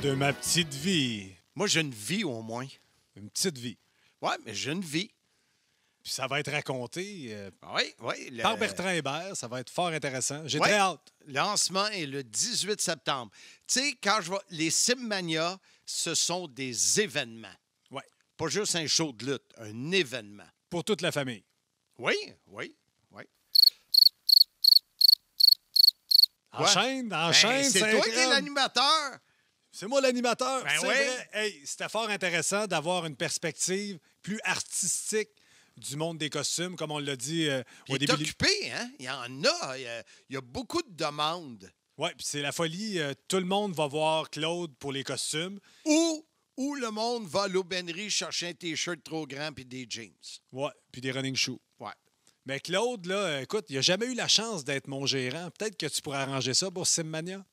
De ma petite vie. Moi, j'ai une vie au moins. Une petite vie. Oui, mais j'ai une vie. Puis ça va être raconté oui, par Bertrand Hébert. Ça va être fort intéressant. J'ai très hâte. Le lancement est le 18 septembre. Tu sais, quand je vois les Simmania, ce sont des événements. Oui. Pas juste un show de lutte, un événement. Pour toute la famille. Oui. Enchaîne, c'est toi qui es l'animateur. C'est moi l'animateur. Ben c'est vrai. Hey, c'était fort intéressant d'avoir une perspective plus artistique, du monde des costumes, comme on l'a dit Puis au il est début. occupé, hein? Il y en a. Il y a beaucoup de demandes. Oui, puis c'est la folie. Tout le monde va voir Claude pour les costumes. Ou le monde va à l'aubainerie chercher un T-shirt trop grand puis des jeans. Oui, puis des running shoes. Ouais. Mais Claude, là, écoute, il n'a jamais eu la chance d'être mon gérant. Peut-être que tu pourrais arranger ça pour Simmania.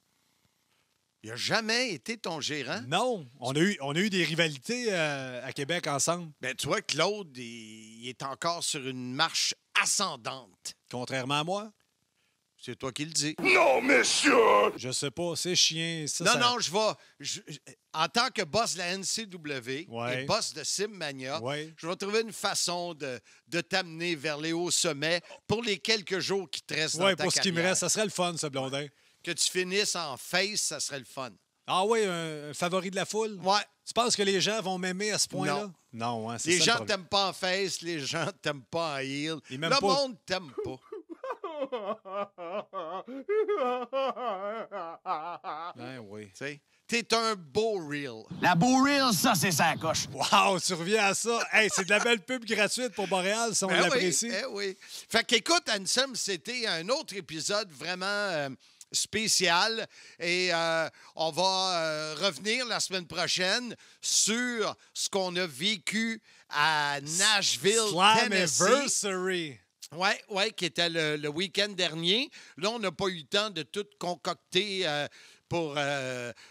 Il n'a jamais été ton gérant? Non. On a eu des rivalités à Québec ensemble. Ben, tu vois, Claude, il est encore sur une marche ascendante. Contrairement à moi. C'est toi qui le dis. Non, monsieur! Je sais pas, c'est chien. Ça, Non, ça... non, en tant que boss de la NCW Ouais. et boss de Simmania, Ouais. je vais trouver une façon de t'amener vers les hauts sommets pour les quelques jours qui te restent dans Oui, ta pour ce qui me carrière. reste, ça serait le fun, ce blondin. Que tu finisses en face, ça serait le fun. Ah oui, un favori de la foule? Ouais. Tu penses que les gens vont m'aimer à ce point-là? Non. Non, hein, c'est Les ça le gens problème. t'aiment pas en face, les gens t'aiment pas en heel. Ils Le m'aiment pas. monde t'aime pas. Ben oui. Tu sais, t'es un beau reel. La beau reel, ça, c'est sa coche. Wow, tu reviens à ça. Hey, c'est de la belle pub gratuite pour Montréal, si on Ben l'apprécie. oui, oui. Fait qu'écoute, Anselme, c'était un autre épisode vraiment spécial. Et on va revenir la semaine prochaine sur ce qu'on a vécu à Nashville, Tennessee. Slammiversary. Oui, qui était le week-end dernier. Là, on n'a pas eu le temps de tout concocter pour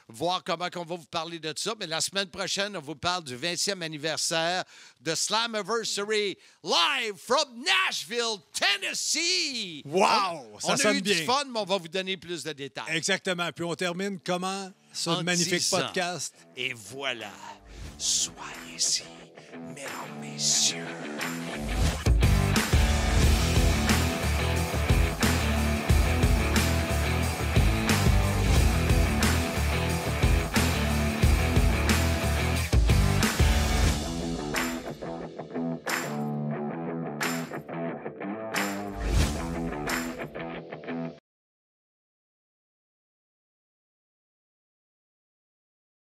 voir comment on va vous parler de ça. Mais la semaine prochaine, on vous parle du 20e anniversaire de Slammiversary live from Nashville, Tennessee. Wow! Ça On a sonne eu bien. du fun, mais on va vous donner plus de détails. Exactement. Puis on termine comment ce En magnifique disant, podcast? Et voilà, soyez-y, mesdames, messieurs.